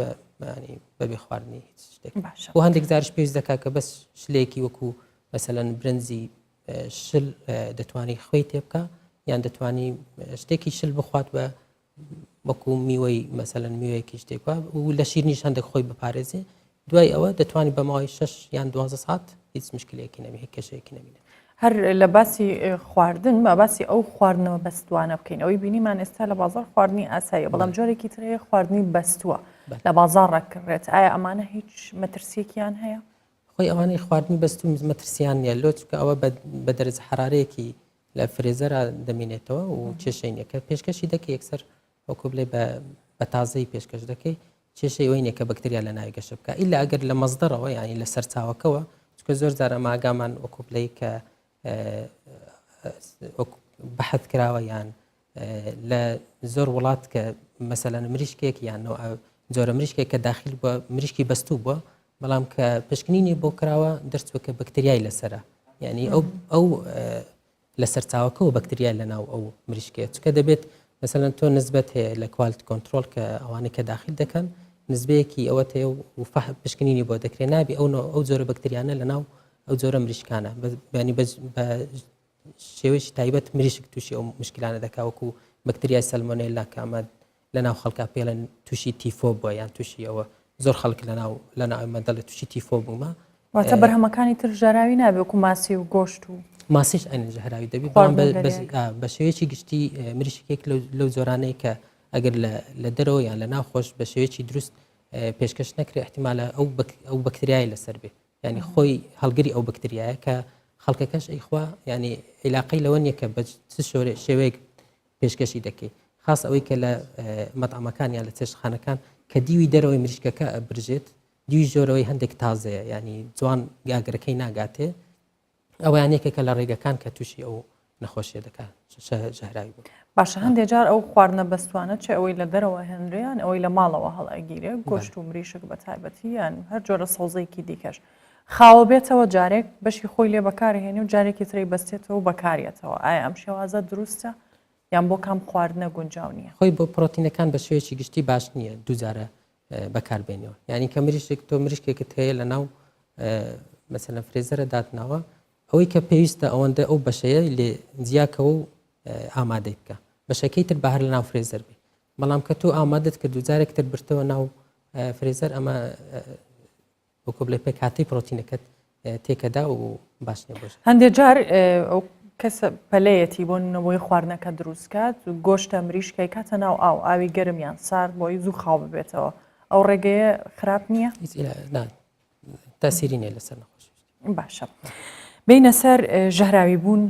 M: بەبێ خواردنی هیچ شتێک و هەندێک جارش پێویست دەکا کە بەس شلەیەکی وەکو مەسەلەن برنجی شل دەتوانی خۆی تێ بکە یان دەتوانی شتێکی شل بخوات بە وەکو میوەی مەسەلەن میوەیەکی شتێکوە و لە شیرنیش هەندێک خۆی بپارێزێ دوای ئەوە دەتوانی بە ماوەی 6 یان 12 ساعت هیچ مشکلەیەکی نەبێ هیچ کێشەیەکی نەبینێت.
A: هەر لە باسی خواردن بە باسی ئەو خواردنەوە بەستوانە بکەین ئەوەی بینیمان ئێستا لە بازار خواردنی ئاساییە بەڵام جۆرێکی ترەیە خواردنی بەستووە لە بازار ڕەکڕێت ئایا ئەمانە هیچ مەترسیەکیان هەیە؟
M: خۆی ئەوانەی خواردنی بەست و مەترسیان نیە لۆ چکە ئەوە بە دەرەجە حرارەیەکی لە فرێزەرە دەمێنێتەوە و کێشەی نیە کە پێشکەشی دەکەی یەکسەر وەکو بڵێ بە تازەی پێشکەش دەکەی کێشەی ئەوەی نیە کە بەکتریا لە ناوی گەشە بکە ئیلا ئەگەر لە مەزدەرەوە یانی لە سەرچاوەکەوە چکە زۆر جار ئەماگامان وەکو بڵێ کە بەحث کراوە یان لە زۆر وڵات کە مەسەلەن مریشکێک یان جۆرە مریشکێک کە داخل بووە مریشکی بەستوو بووە بەڵام کە پشکنینی بۆ کراوە دەرچوە کە بەکتریای لەسرە یعنی ئەو لە سەرچاوەکەەوە بەکتریای لەناو ئەو مریشکێت چکە دەبێت مەسەلەن تۆ نسبەت هەیە لە کوالت کۆنتترۆل کە ئەوانەی کە داخل دەکەن نسبەیەکی ئەوە هەیە و پشکنینی بۆ دەکرێت نابی ئەو جۆرە بەکتریانە لەناو ئەو جۆرە مریشکانە بەنی بە شێوەیەکی تایبەت مریشک تووشی ئەو مشکلانە دەکاوەکو بەکتریای سەلمۆنێلا کە ئەمە لەناو خەڵکا پێڵەن تووشی تیفۆ بووە یان تووشی ئەوە زۆر خەڵک لەناو مەدەڵێت تووشی تیفۆ بوومە
A: واتە بەرهەمەکانی تر ژەراوی نابێ وەکو ماسی و گۆشت و
M: ماسیش ئەین ژەهراوی دەبێت بە شێوەیەکی گشتی مریشکێک لەو جۆرانەی کە ئەگەر لە دەرەوە یان لە ناوخۆش بە شێوەیەکی دروست پێشکەش نەکرێت احتیمالە ئەو بەکتریای لەسەر بێ ینی خۆی هەڵگری ئەو بەکتریایە کە خەڵکەکەش ئەیخوا ینی عیلاقەی لەوە نیە کە بە شێوەیەک پێشکەشی دەکەی خاص ئەوەی کە لە مەطعەمەکان یان لە چێشتخانەکان کە دیوی دەرەوەی مریشکەکە ئەبرژێت دیوی ژۆرەوەی هەندێک تازەیە ینی جوان گاگرەکەی ناگاتێ ئەویان یەکێکە لە ڕێگەکان کە تووشی ئەو نەخۆشیە دەکات ژەهراوی بوو.
A: باشە هەندێک جار ئەو خواردنە بەستوانە چێ ئەوەی لە دەرەوە هێنریان ئەوەی لە ماڵەوە هەڵئەگیرێ گۆشت و مریشک بە تایبەتی یان هەر جۆرە سەوزەیەکی دیکەش خاوە بێتەوە جارێک بەشی خۆی لێ بەکارهێنی و جارێکی تری بەستێتەوە و بەکارێتەوە ئایا ئەم شێوازە دروستە یان بۆ کام خواردنە گونجاو نییە
M: خۆی بۆ پرۆتینەکان بە شێوەیەکی گشتی باش نییە دووجارە بەکاربێنەوە ینی کە مریشێک تۆ مریشکێکت هەیە لە ناو مەسەلەن فرێزەرە داتناوە ئەوەی کە پێویستە ئەوەندە ئەو بەشەیە لێ جیاکەوە و ئامادەی بکە بەشەکەی تر بەهر لە ناو فرێزەر بێ بەڵام کە تۆ ئامادەت کرد دووجارێک تر برتەوە ناو فرێزەر ئەمە وەکو بڵێ پێ کاتەی پرۆتینەکەت تێکەدا و باش نیە بۆش
A: هەندێک جار ئەو کەسە پەلەیەتی بۆ نەوەی خواردنەکە دروستکات گۆشتە مریشکەی کاتە ناو ئاوی گەرمیان سارد بۆی زوو خاو ببێتەوە ئەو ڕێگەیە خراپ نییە
M: تاسیری نیە لەسەر نەخۆشی
A: باشە بینە سەر ژەهراوی بوون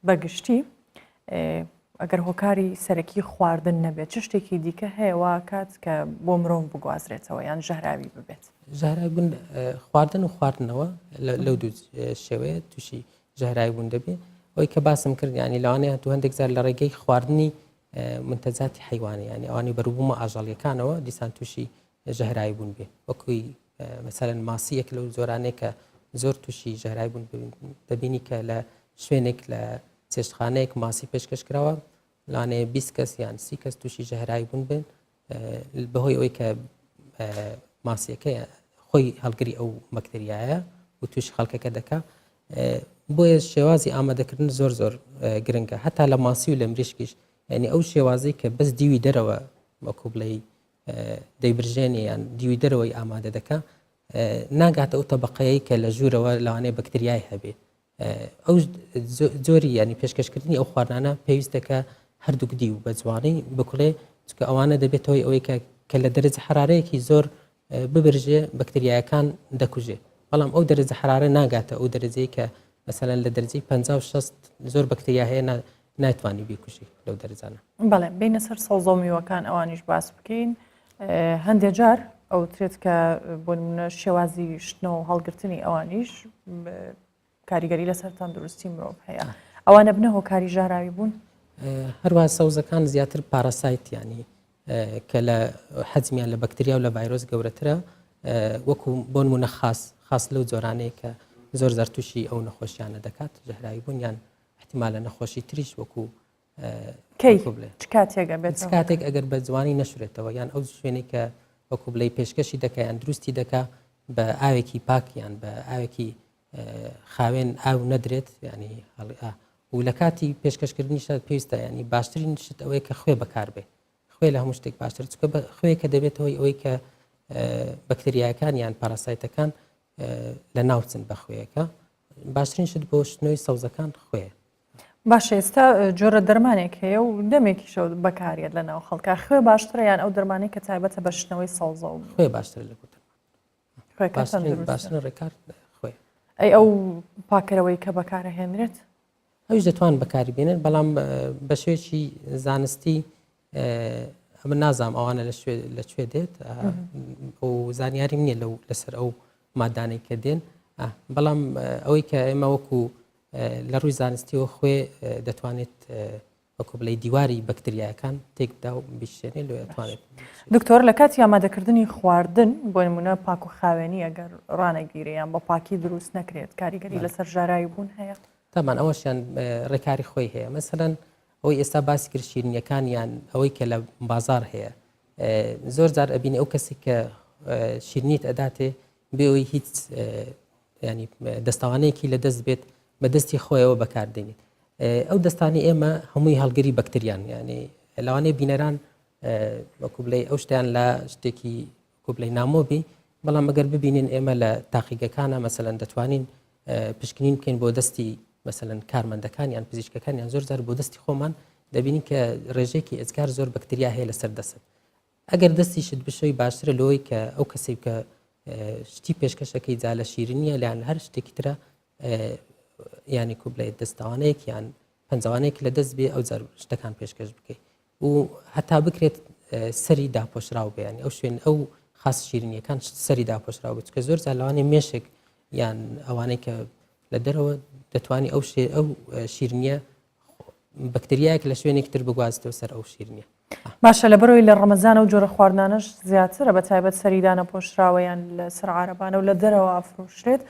A: بەگشتی ئەگەر هۆکاری سەرەکی خواردن نەبێت چ شتێکی دیکە هەیەوە کات کە بۆ مرۆڤ بگوازرێتەوە یان ژەهراوی ببێت
M: ژەهراوی بوون خواردن و خواردنەوە لەو دوو شێوەیە تووشی ژەهراوی بوون دەبێت ئەوەی کە باسم کرد ینی لەوانەیە تو هەندێک زار لە ڕێگەی خواردنی منتەجاتی حیوانی ینی ئەوانی بەروبوومە ئاژەڵیەکانەوە دیسان تووشی ژەهراوی بوون بێ وەکوی مەسەلەن ماسیەک لەو زۆرانەیە کە زۆر تووشی ژەهراوی بوون دەبینی کە لە شوێنێک لە چێشتخانەیەک ماسی پێشکەش کراوە لانەیە 20 کەس یان 30 کەس تووشی ژەهراوی بوون بن بەهۆی ئەوەی کە ماسیەکە خۆی هەڵگری ئەو بەکتریایە و تووشی خەڵکەکە دەکا بۆیە شێوازی ئامادەکردن زۆر گرنگە هەتا لە ماسی و لە مریشکیش ینی ئەو شێوازەی کە بەس دیوی دەرەوە وەکو بڵێ دەیبرژێنێ یان دیوی دەرەوەی ئامادە دەکا ناگاتە ئەو تەبقەیەی کە لە ژوورەوە لەوانەیە بەکتریای هەبێ ئەو زۆری ینی پێشکەشکردنی ئەو خواردانە پێویستەکە هەردووک دی و بە جوانی بکڵێ چکە ئەوانە دەبێتەوەی ئەوەی کە لە دەرەجە حرارەیەکی زۆر ببرژێ بەکتریایەکان دەکوژێ بەڵام ئەو دەرەجە حرارە ناگاتە ئەو دەرەجەی کە مەسەلەن لە دەرەجەی 50-60 زۆر بەکتریا هەیە ناتوانانی بیکوژی لەو دەرەجانە.
A: بەڵێ بینە سەر سەوزە و میوەکان ئەوانیش باس بکەین هەندێک جار ئەو ترێت کە بۆ نمونە شێوازی شتنەوە و هەڵگرتنی ئەوانیش کاریگەری لەسەر تەندروستی مرۆڤ هەیە ئەوانە بنە هۆکاری ژاراوی بوون
M: هەروە سەوزەکان زیاتر پاراسایت ینی کە لە حەجمیان لە بەکتریا و لە ڤایرۆس گەورەترە وەکو بۆ نمونە خاص لەو جۆرانەیە کە زۆر زەرتوشی ئەو نەخۆشیانە دەکات ژەهراوی بوون یان احتیمالە نەخۆشی تریش وەکو کاتێک ئەگەر بە جوانی نەشورێتەوە یان ئەو شوێنەی کە وەکو بڵێ پێشکەشی دەکە یان دروستی دەکا بە ئاوێکی پاکیان بە ئاوێکی خاوێن ئاو نەدرێت ینی و لە کاتی پێشکەشکردنیشە پێویستە ینی باشترین شت ئەوەیە کە خوێ بەکار بێ خوێ لە هەموو شتێک باشتر چکە خوێ کە دەبێتەوەی ئەوەی کە بەکتریاکان یان پاراسایتەکان لە ناوچن بە خوێیەکە باشترین شت بۆ شتنەوەی سەوزەکان خوێ
A: باشە ئێستا جۆرە دەرمانێک هەیە و دەمێکی شەو بەکارێت لە ناو خەڵکە خوێ باشترە یان ئەو دەرمانەی کە تایبەتە بە شتنەوەی سەوزە و
M: خوێ باشتر لە باشتر ڕێکار خوێ
A: ئەی ئەو پاکەرەوەی کە بەکارەهێنرێت
M: ئەوش دەتوان بەکاری بێنن بەڵام بە شوێکی زانستی ئەمە نازام ئەوانە لەکوێ دێت و زانیاری نییە لەسەر ئەو مادانەی کە دێن بەڵام ئەوەی کە ئێمە وەکو لە ڕووی زانستیەوە خوێ دەتوانێت وەکو بڵێ دیواری بەکتریایەکان تێکدا و بیشێنێ لێ دەتوانێت
A: دکتۆر لە کاتی ئامادەکردنی خواردن بۆ نمونە پاک و خاوێنی ئەگەر ڕانەگیرێ یان بە پاکی دروست نەکرێت کاریگەری لەسەر ژاراوی بوون هەیە
M: تامان ئەوەشیان ڕێکاری خۆی هەیە مەسەلەن ئەوەی ئێستا باسی کرد شیرینیەکان یان ئەوەی کە لە بازار هەیە زۆر جار ئەبینێ ئەو کەسی کە شیرنیت ئەداتێ بێەوەی هیچ ینی دەستاوانەیەکی لە دەست بێت بە دەستی خۆیەوە بەکاردێنیت ئەو دەستانی ئێمە هەمووی هەڵگەری بەکتریان ینی لەوانەیە بینەران وەکو بڵێ ئەو شتیان لە شتێکی وەکو بڵێ نامۆبی بەڵام ئەگەر ببینین ئێمە لە تاقیگەکانە مەسەلەن دەتوانین پشکنین بکەین بۆ دەستی مەسەلەن کارمەندەکان یان پزیشکەکان یان زۆر جار بۆ دەستی خۆمان دەبینین کە ڕێژێکی ئەجگار زۆر بەکتریا هەیە لەسەر دەسێت ئەگەر دەستی شت بشەوی باشترە لەوەی کە ئەو کەسێک کە شتی پێشکەشەکەی جا لە شیرینیە لەیان هەر شتێکی ترە ینی کو بڵێ دەستاوانەیەک یان پەنجەوانەیەک لە دەست بێ ئەو جار شتەکان پێشکەش بکەیت و هەتا بکرێت سەری داپۆشراو بێ ینی ئەو شوێن ئەو خاص شیرینیەکان سەری داپۆشراو بێت چکە زۆر جار لەوانەیە مێشێک یان ئەوانەی کە لە دەرەوە دەتوانی ئەو شیرینیە بەکتریایەک لە شوێنێک تر بگوازێتەوە سەر ئەو شیرینیە
A: باشە لە بەرەوەی لە ڕەمەزان و جۆرە خواردانەش زیاترە بە تایبەت سەریدانە پۆشراوەیان لە سەر عارەبانە و لە دەرەوە ئافرۆشرێت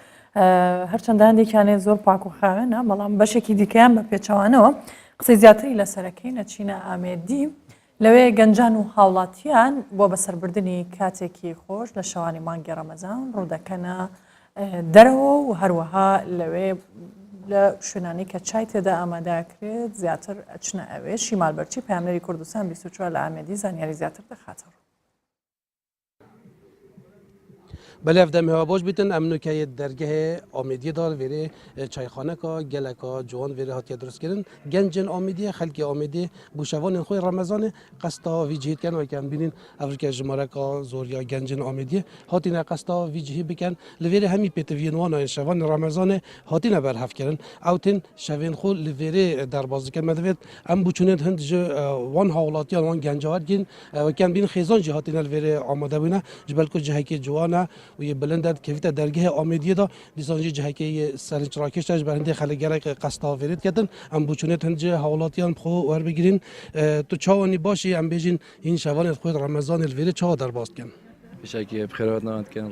A: هەرچەندە هەندێکیانێ زۆر پاک و خاوێنە بەڵام بەشێکی دیکەیان بە پێچەوانەوە قسەی زیاتری لەسەرەکەی نەچینە ئامێدی لەوێ گەنجان و هاوڵاتیان بۆ بەسەربردنی کاتێکی خۆش لە شەوانی مانگی ڕەمەزان ڕوودەکەنە دەرەوە و هەروەها لەوێ لە شوێنانی کە چای تێدا ئامادەکرێت زیاتر ئەچنە ئەوێ شیمال بەرچی پەیامبەری کوردستان 24 لە ئامێدی زانیاری زیاتر دەخاتەوە
Q: بەلێف دەمەوە بۆش بیتن ئەم نوکەیە دەرگەهێ ئامێدی دار وێرێ چایخانەکە گەلەکە جوان وێرە هاتیە دروستکردن گەنجن ئامێدیە خەلکی ئامێدی بوشەوانên خۆی ڕەمەزانê qesta vî cihîtken wekan bînin evrike ji mareka zoriya gencin Amêdiyê hatîne qesta vî cihî bikin li vêrê hemî pêtiviyên wan şevanê Remezanê hatîne berhevkirin ew tên şevên xwe li vêrê derbas dikin me divêt em bûçûnên hind ji wan hawlatiyan wan gencawer gîn wekan bînin xêzan jî hatîne li vêrê amade bûne ji ber ku cihekê ciwan e وی بلند کەویتە دەرگەهێ ئامێدیەدا دیسانجی جهەکەی سەرنجڕاکێشتە ji ber hindê xelek gelek qesta vêrêt ketin em bûçûnê hince hawlatiyan xwe werbigirîn tu çawanî başî em bêjin hîn şevanê xwe Remezanê li vêrê çawa derbas dikin
R: Pişekî bixêrbat nav dikin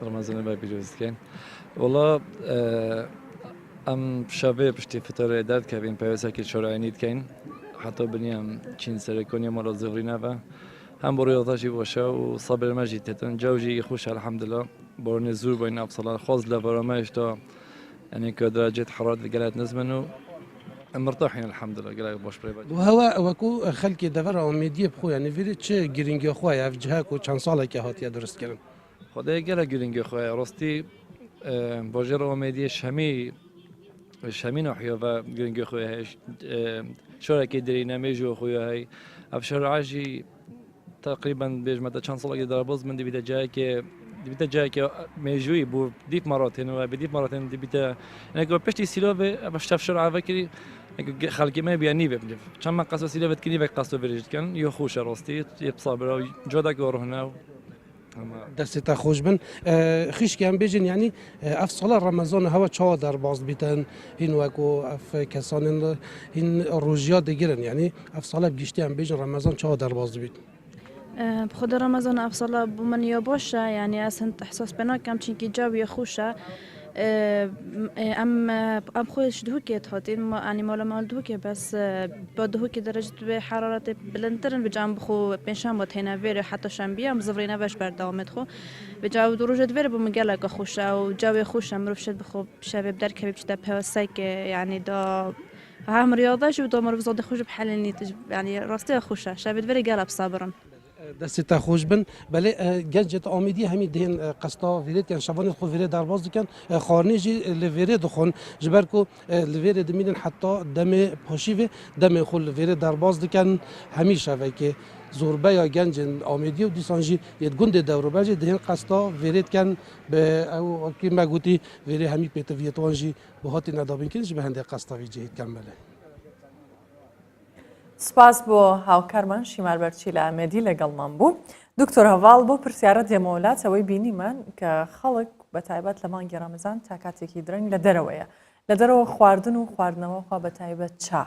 R: Remezanê ve pîroz dikin Wala em şevê piştî fitorê derdkevîn pewesekî çorayînî dikin heta biniyem çîn serêkoniya mala zêvrîne ve هم برای آتشی باشه و صبر مجید تن جوجی خوش الحمدلله برای زور بین افصال خاص لبرامش تا یعنی که درجه حرارت گلت نزمنو مرتاحين الحمد لله قال باش بريبا
Q: وهوا وكو خلقي دفر أميدية بخو يعني فيري تشي جرينجي خويا في جهاك وشان صالك هاتيا درست كرن
R: خدای گله گرینگ خواه راستی باجر آمدی شمی نحیا و گرینگ خواه هش شرکت دری نمیجو خواه های افشار عجی تقریبا بیش مدت چند سال که در باز من دیده جایی که میجوی بو دیپ مراتن و بدیپ مراتن دیده نگاه پشتی سیلاب افشار افشار عوضی که خالقی ما بیانی ببینیم چند من قصد سیلابت کنی و قصد ورجت کن یا خوش راستی یبصابر و جدا کارهنه
Q: دستا خوش بن خیش که هم بیجن یعنی اف سال رمضان هوا چا در باز بیتن این وکو اف کسان این روزیا دیگرن یعنی اف سال بگشتی هم بیجن رمضان چا در باز بیت
S: بخود رمضان اف سال بمن یا باشه یعنی اصلا احساس بنا کم چون که جوی خوشه ام خودش دهوکت هاتین یعنی مال دهوکه بس با دهوکه درجه به حرارت بلندترن بجام بخو پنجشنبه با تینا ویره حتی شنبه هم زفرینه وش بردامت خو بجاو دروجت ویره بمگله که خوشه و جوی خوشه مروف شد بخو شباب در کبیب شده پوسته که یعنی دا هم ریاضه شو دا مروف زاده خوش بحلنی یعنی راسته خوشه شباب ویره قلب صبرن
Q: دستا خوش بن بله گنجت آمیدی همین دهن قسطا ویرت یعنی شبان خود ویرت در باز دکن خارنی جی لویرت دخون جبر کو لویرت دمینن حتی دم پاشیو دم خود لویرت در باز دکن همیشه و که زوربه یا گنج آمیدی و دیسانجی یت گنده دورو برجی دهن قسطا ویرت کن به او کی مگوتی ویره همی پیتویتوانجی بهاتی ندابین کنج به هنده قسطا ویجهید کن بله
A: سپاس بۆ هاوکارمان شیمال بەرچی لە ئامێدی لەگەڵمان بوو دکتۆر هەواڵ بۆ پرسیارە دێمەوەلات ئەوەی بینیمان کە خەڵک بە تایبەت لە مانگی ڕەمەزان تا کاتێکی درەنگ لە دەرەوەیە لە دەرەوە خواردن و خواردنەوەخوا بە تایبەت چا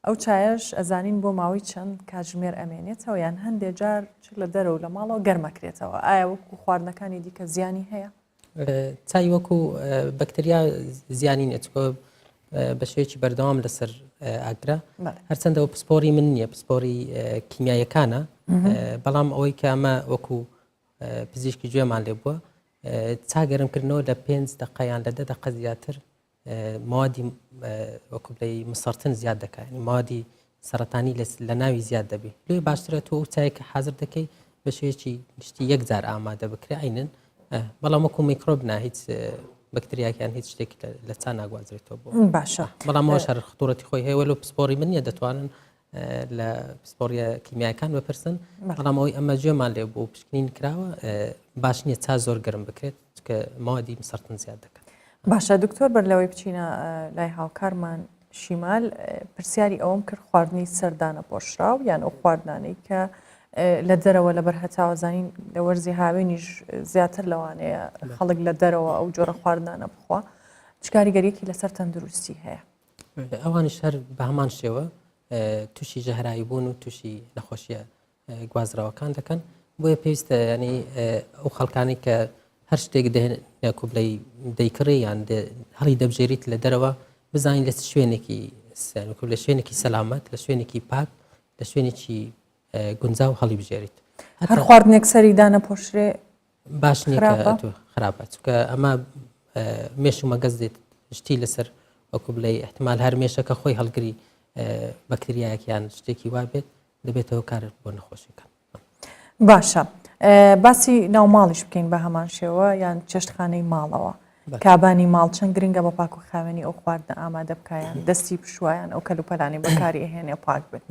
A: ئەو چایەش ئەزانین بۆ ماوەی چەند کاتژمێر ئەمێنێتەوە یان هەندێک جار چ لە دەرەوە لە ماڵەوە گەرمەکرێتەوە ئایا وەکو خواردنەکانی دیکە زیانی هەیە
M: چای وەکو بەکتریا زیانی نێت بە شێوەیەکی بەردەوام لەسەر ئاگرا هەرچەندەوە پسپۆری من نییە پسپۆری کیمیایەکانە بەڵام ئەوەی کە ئەمە وەکو پزیشکی گوێمان لێ بووە چاگەرمکردنەوە لە 5 دقەیان لە 10 دقە زیاتر موادی وەکو بڵێ مسەرتن زیاد دەکات موادی سەرەتانی لە ناوی زیاد دەبێت لێ باشترە تۆ ئەو چای کە حەزر دەکەی بە شێوەیەکی گشتی یەک جار ئامادە بکرێ ئاینن بەڵام وەکو میکرۆب نا هیچ بەکتریاکیان هیچ شتێک لە چا ناگوازرێتەوە بۆ
A: باشە
M: بەڵام ئەوە شەر خطوڕەتی خۆی هەیە وەلو پسپۆری من نیە دەتوانن لە پسپۆریە کیمیاکان بپرسن بەڵام ئەوەی ئەمە گوێمان لێ بۆ پشکنین کراوە باش نییە چا زۆر گەرم بکرێت کە موادی مسەرتن زیاد دەکات
A: باشە دکتۆر بەر لەوەی بچینە لای هاوکارمان شیمال پرسیاری ئەوم کرد خواردنی سەردانە پۆشراو یان ئەو خواردانەی کە لە دەرەوە لەبەر هەتاوەزانین لە وەرزی هاوێنیش زیاتر لەوانەیە خەڵک لە دەرەوە ئەو جۆرە خواردانە بخوا چ کاریگەریەکی لەسەر تەندروستی هەیە
M: ئەوانیش هەر بە هەمان شێوە تووشی ژەهرایی بوون و تووشی نەخۆشیە گوازراوەکان دەکەن بۆیە پێویستە ینی ئەو خەڵکانی کە هەر شتێک دێنێک و بڵێ دەیکڕی یان هەڵی دەبژێریت لە دەرەوە بزانین لە شوێنێکی لە شوێنێکی سەلامەت لە شوێنێکی پاک لە شوێنێکی گونجاو هەڵی بژێریت
A: هەر خواردنێک سەری دانەپۆشرێ
M: باش نییە خراپە چونکە ئەمە مێش و مەگەز دێت شتی لەسەر وەکو بڵێ احتمال هەر مێشەکە خۆی هەڵگری بەکتریایەکیان شتێکی وا بێت دەبێتەوە کار بۆ نەخۆشیەکان
A: باشە باسی ناوماڵیش بکەین بە هەمان شێوە یان چێشتخانەی ماڵەوە کابانی ماڵ چەند گرنگە بە پاک و خاوێنی ئەو خواردنە ئامادە بکایان دەستی پشوایان ئەو کەلوپەلانی بەکاری ئەهێنێ پاک بێت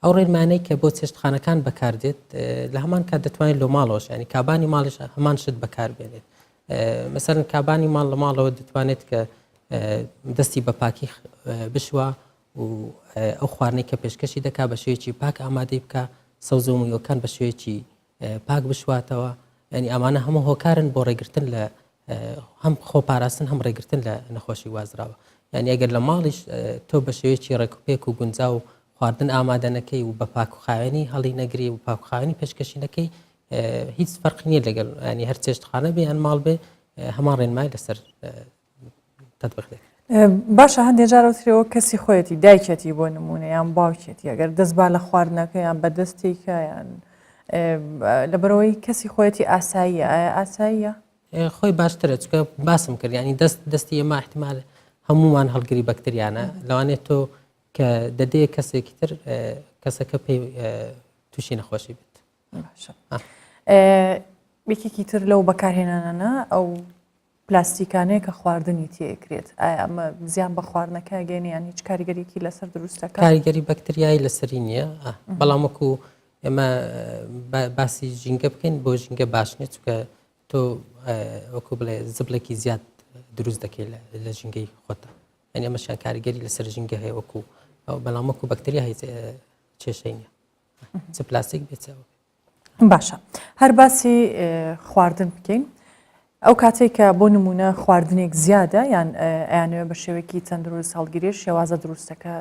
M: ئەو ڕێنمانەی کە بۆ چێشتخانەکان بەکاردێت لە هەمان کات دەتوانێت لە ماڵەوەش ینی کابانی ماڵش هەمان شت بەکاربێنێت مەسەرەن کابانی ماڵ لە ماڵەوە دەتوانێت کە دەستی بە پاکی بشوە و ئەو خواردنەی کە پێشکەشی دەکات بە شێوەیەکی پاک ئامادەی بکە سەوزە و میوەکان بە شێوەیەکی پاک بشواتەوە ینی ئەمانە هەموو هۆکارن بۆ ڕێگرتن لە هەم خۆپاراستن هەم ڕێگرتن لە نەخۆشی وازراوە یعنی ئەگەر لە ماڵیش تۆ بە شێوەیەکی ڕێکوپێک و گونجاو و خواردن ئامادەنەکەی و بە پاکوخاوێنی هەڵی نەگری و پاکوخاوێنی پێشکەشینەکەی هیچ فەرق نییە لەگەڵ ینی هەر چێشتخانە بێ یان ماڵ بێ هەمان ڕێنمای لەسەر تەطبیق دەکرێت
A: باشە هەندێک جارەوترەوە کەسی خۆیەتی دایکێتی بۆ نمونە یان باوکێتی ئەگەر دەست با لە خواردنەکە یان بە دەستێکە یان لەبەرەوەی کەسی خۆیەتی ئاساییە ئاساییە
M: خۆی باشترە چکە باسم کرد ینی دەستی ئێمە احتمال هەمومان هەڵگری بەکتریانە لەوانێت تۆ کە دەدەیە کەسێکی تر کەسەکە پێی تووشی نەخۆشی بێت.
A: یەکێکی تر لەو بەکارهێنانە ئەو پلاستیکانەیە کە خواردنی تێکرێت ئایا ئەمە زیان بە خواردنەکە گەێنیان هیچ کاریگەریەکی لەسەر دروستەکە؟
M: کاریگەری بەکتریایی لەسەری نییە بەڵام وەکو ئێمە باسی ژینگە بکەین بۆ ژینگە باش نیت چکە تۆ وەکو بڵێ زبلێکی زیاد دروست دەکەیت لە ژینگەی خۆتە ئەنی ئەمەشیان کاریگەری لەسەر ژینگە هەیە وەکو بەڵام وەکو بەکتریا هیچ کێشەی نییە چ پلاستیک بێتەوە.
A: باشە هەر باسی خواردن بکەین ئەو کاتێک کە بۆ نمونە خواردنێک زیادە یان ئەیانەوە بە شێوەیەکی تەندروست هەڵگیری شێوازە دروستەکە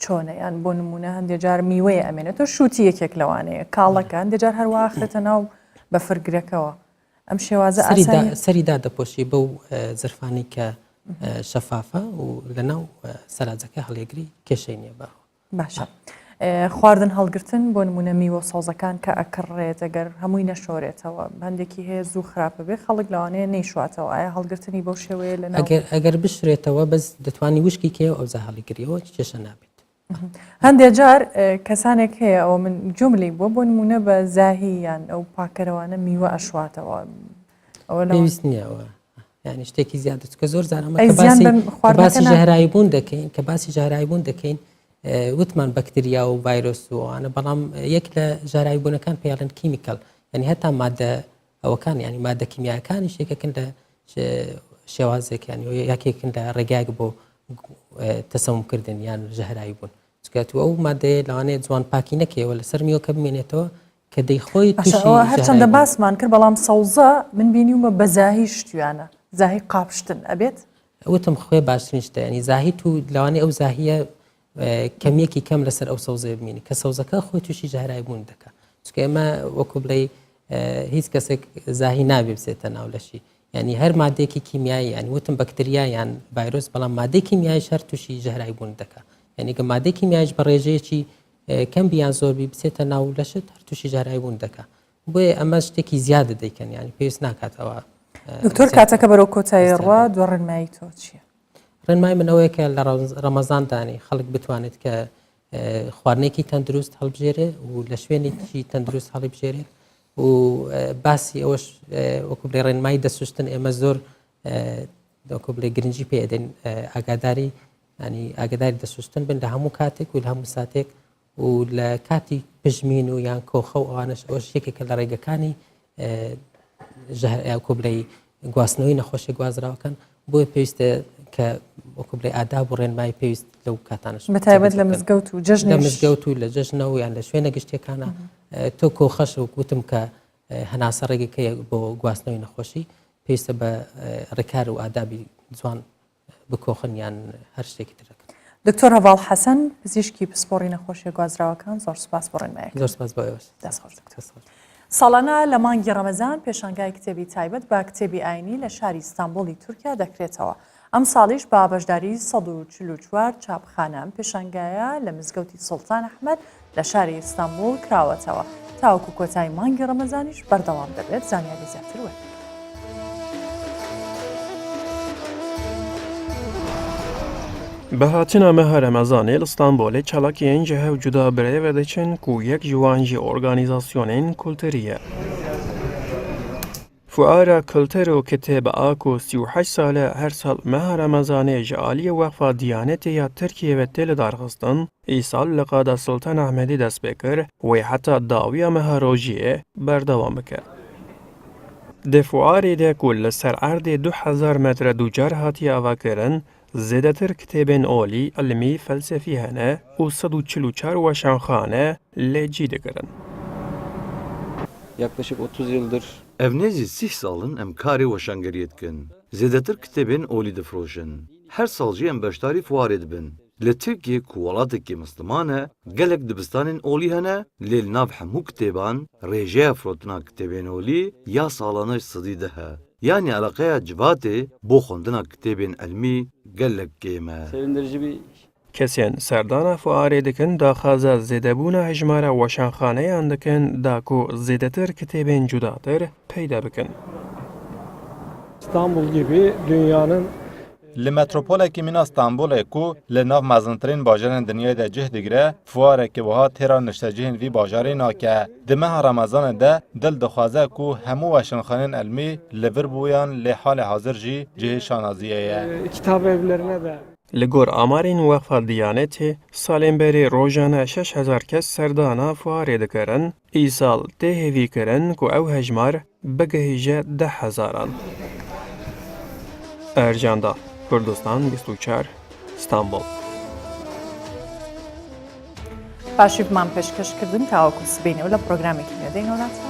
A: چۆنە یان بۆ نمونە هەندێک جار میوەیە ئەمێنێتەوە شووتی یەکێک لەوانەیە کاڵەکە هەندێک جار هەروە خێتە ناو بەفرگرەکەەوە ئەم شێوازە
M: سەریدا دەپۆشی بەو زرفانی کە شەفافە و لەناو سەلاجەکە هەڵێگری کێشەی نییە بە
A: باشە. خواردن هەڵگرتن بۆ نمونە میوە سەوزەکان کە ئەکڕێت ئەگەر هەمووی نەشۆرێتەوە هەندێکی هەیە زوو خراپە بێ خەڵک لەوانەیە نەیشواتەوە ئایا هەڵگرتنی بەو شێوەیە لە
M: ئەگەر بشرێتەوە بەس دەتوانی وشکی کێ ئەوزە هەڵیگریەوە کێشە نابێت.
A: هەندێک جار کەسانێک هەیە ئەوە من جملی بۆ نمونە بە زاهییان ئەو پاکەرەوانە میوە ئەشواتەوە
M: پێویست نییەوە ینی شتێکی زیادە کە زۆر زانمە باسی ژەهراییبوون دەکەین کە باسی ژەهراییبوون دەکەین وتمان بەکتریا و ڤایرۆس وانە بەڵام یەک لە ژەهراییبوونەکان پێڵێن کیمیکەل ینی هەتا مادە ئەوەکان ینی مادە کیمیاکانی شتێکەکەن لە شێوازێک ینی یاکێکن لە ڕێگایك بۆ تەسەمکردن یان ژەهراییبوون چکات ئەو مادەیە لەوانەیە جوان پاکی نەکەوە لەسەر میوەکە بمێنێتەوە کە دەیخۆی
A: هەرچەندە باسمان کرد بەڵام سەوزە من بینیومە بە زاهی شتیانە زاهی قاپشتن ئەبێت
M: وتم خۆی باشترین شتە ینی زاهی و لەوانەیە ئەو زاهیە کەمیەکی کەم لەسەر ئەو سەوزەیە بمێنی کە سەوزەکە خۆی تووشی ژەهراییبوون دەکە چکە ئێمە وەکو بڵێ هیچ کەسێک زاهی نابێ بچێتە ناو لەشی ینی هەر مادێکی کیمیایی ینی وتم بەکتریا یان ڤایرۆس بەڵام مادەی کیمیایی شەر تووشی ژەهراییبوون دەکە ینی کە مادەی کیمیایش بە ڕێژەیەکی کەم بیان زۆربی بچێتە ناو لەشت هەر تووشی ژەهراییبوون دەکە بۆیە ئەمە شتێکی زیادە دەیکەن ینی پێویست ناکاتەوە.
A: دکتۆر کاتەکە بەرەو کۆتایی ڕوا دووە ڕێنمایی تۆ چییە؟
M: ڕێنمای منەوەیە کە لە ڕەمەزاندانی خەڵک بتوانێت کە خواردنێکی تەندروست هەڵبژێرێ و لە شوێنێکی تەندروست هەڵبژێرێت و باسی ئەوەش وەکو بڵێ ڕێنمایی دەسوشتن ئێمە زۆر وەکو بڵێ گرنگی پێ ئەدەین ئاگاداری ینی ئاگداری دەسوستن بن لە هەموو کاتێک و لە هەموو ساتێک و لە کاتی پژمین و یان کۆخە و ئەوانش ئەوەش یەکێکە لە ڕێگەکانی کۆ بڵێ گواستنەوەی نەخۆشی گوازراوەکان بۆیە پێویستە کە وەکو بڵێ ئاداب و ڕێنمایی پێویست لەو کاتانش
A: بەتایبەت لە مزگەوت و جەژن
M: لە مزگەوت و لە جەژنەوە یان لە شوێنە گشتەکانە تۆ کۆخەش و گوتم کە هەناسە ڕێگەکەیە بۆ گواستنەوەی نەخۆشی پێویستە بە ڕێکار و ئادابی جوان بکۆخن یان هەر شتێکی ترەکەن.
A: دکتۆر هەڤاڵ حەسەن پزیشکی پسپۆڕی نەخۆشیە گوازراوەکان زۆر سوپاس بۆ ڕێنماییەکە.
M: زۆر سوپاس بۆ ئێوەش.
A: دەستخۆش دکتۆر. ساڵانە لە مانگی ڕەمەزان پێشانگای کتێبی تایبەت بە کتێبی ئاینی لە شاری ئیستانبوڵی تورکیا دەکرێتەوە. ئەم ساڵیش بە بەشداری 144 چاپخانە پێشانگایە لە مزگەوتی سوڵتان ئەحمەد لە شاری ئیستانبوڵ کراوەتەوە. تاوەکو کۆتایی مانگی ڕەمەزانیش بەردەوام دەبێت. زانیاری زیاتر وێت.
T: بەهاتنە مەهە رەمەزانê li Stenbolê çalakiyên ji hev cuda birêve diçin ku yek ji wan jî organîzasyonên kulturî ye. Fuara Kultur û Kitêba ku 38 sal e her sal meha Remezanê ji aliyê Weqfa Diyanetê ya Tirkiye ve tê li darxistin, îsal li qada Sultan Ahmedî dest pê kir wê heta dawiya meha rojiyê berdewam bike. Di fuarê de ku li ser erdê 2000 metre ducar hatiye avakirin, zêdetir kitêbên olî, ilmî, felsefî hene û 144 weşanxane lê cî dikirin.
U: Yaklaşık 30 yıldır
V: Evnêzî 30 salin em karê weşangeriyê dikin. Zêdetir kitêbên olî difrojin. Her sal jî em beşdarî fuarê dibin. Li Tirkiye ku welatekî misliman e, gelek dibistanên olî hene, lê li nav hemû kitêban, rêjeya firotina kitêbên olî ya salana sidî de he. Yani alaqeya civatê bo xwendina kitêbên elmî gelek kêm e.
U: sevindirici bir
T: Kesên serdana fuarê dikin daxwaza zêdebûna hejmara weşanxaneyan dikin da ku zêdetir kitêbên cudatir peyda bikin.
C: İstanbul gibi dünyanın
D: li metropolekî mîna Stenbolê ku li nav mezintirîn bajarên dinyayê de cih digire, fuarekî wiha têra niştecihên vî bajarê nake. Di meha Remezanê de dil dixwaze ku hemû weşanxaneyên elmî li vir bûyan lê halê hazir jî cihê şanaziyê ye.
U: Kitap evlerine de
T: Li gor amarên Weqfa Diyanetê salên berê rojane 6000 kes serdana fuarê dikirin, îsal tê hêvîkirin ku ew hejmar bigihîje 10,000. Ercan Kurdistan 24 İstanbul.
A: پاشیبمان پێشکەشکردن تاوەکو سبینەوە لە پرۆگرامێکی نوێدەین وڵاتە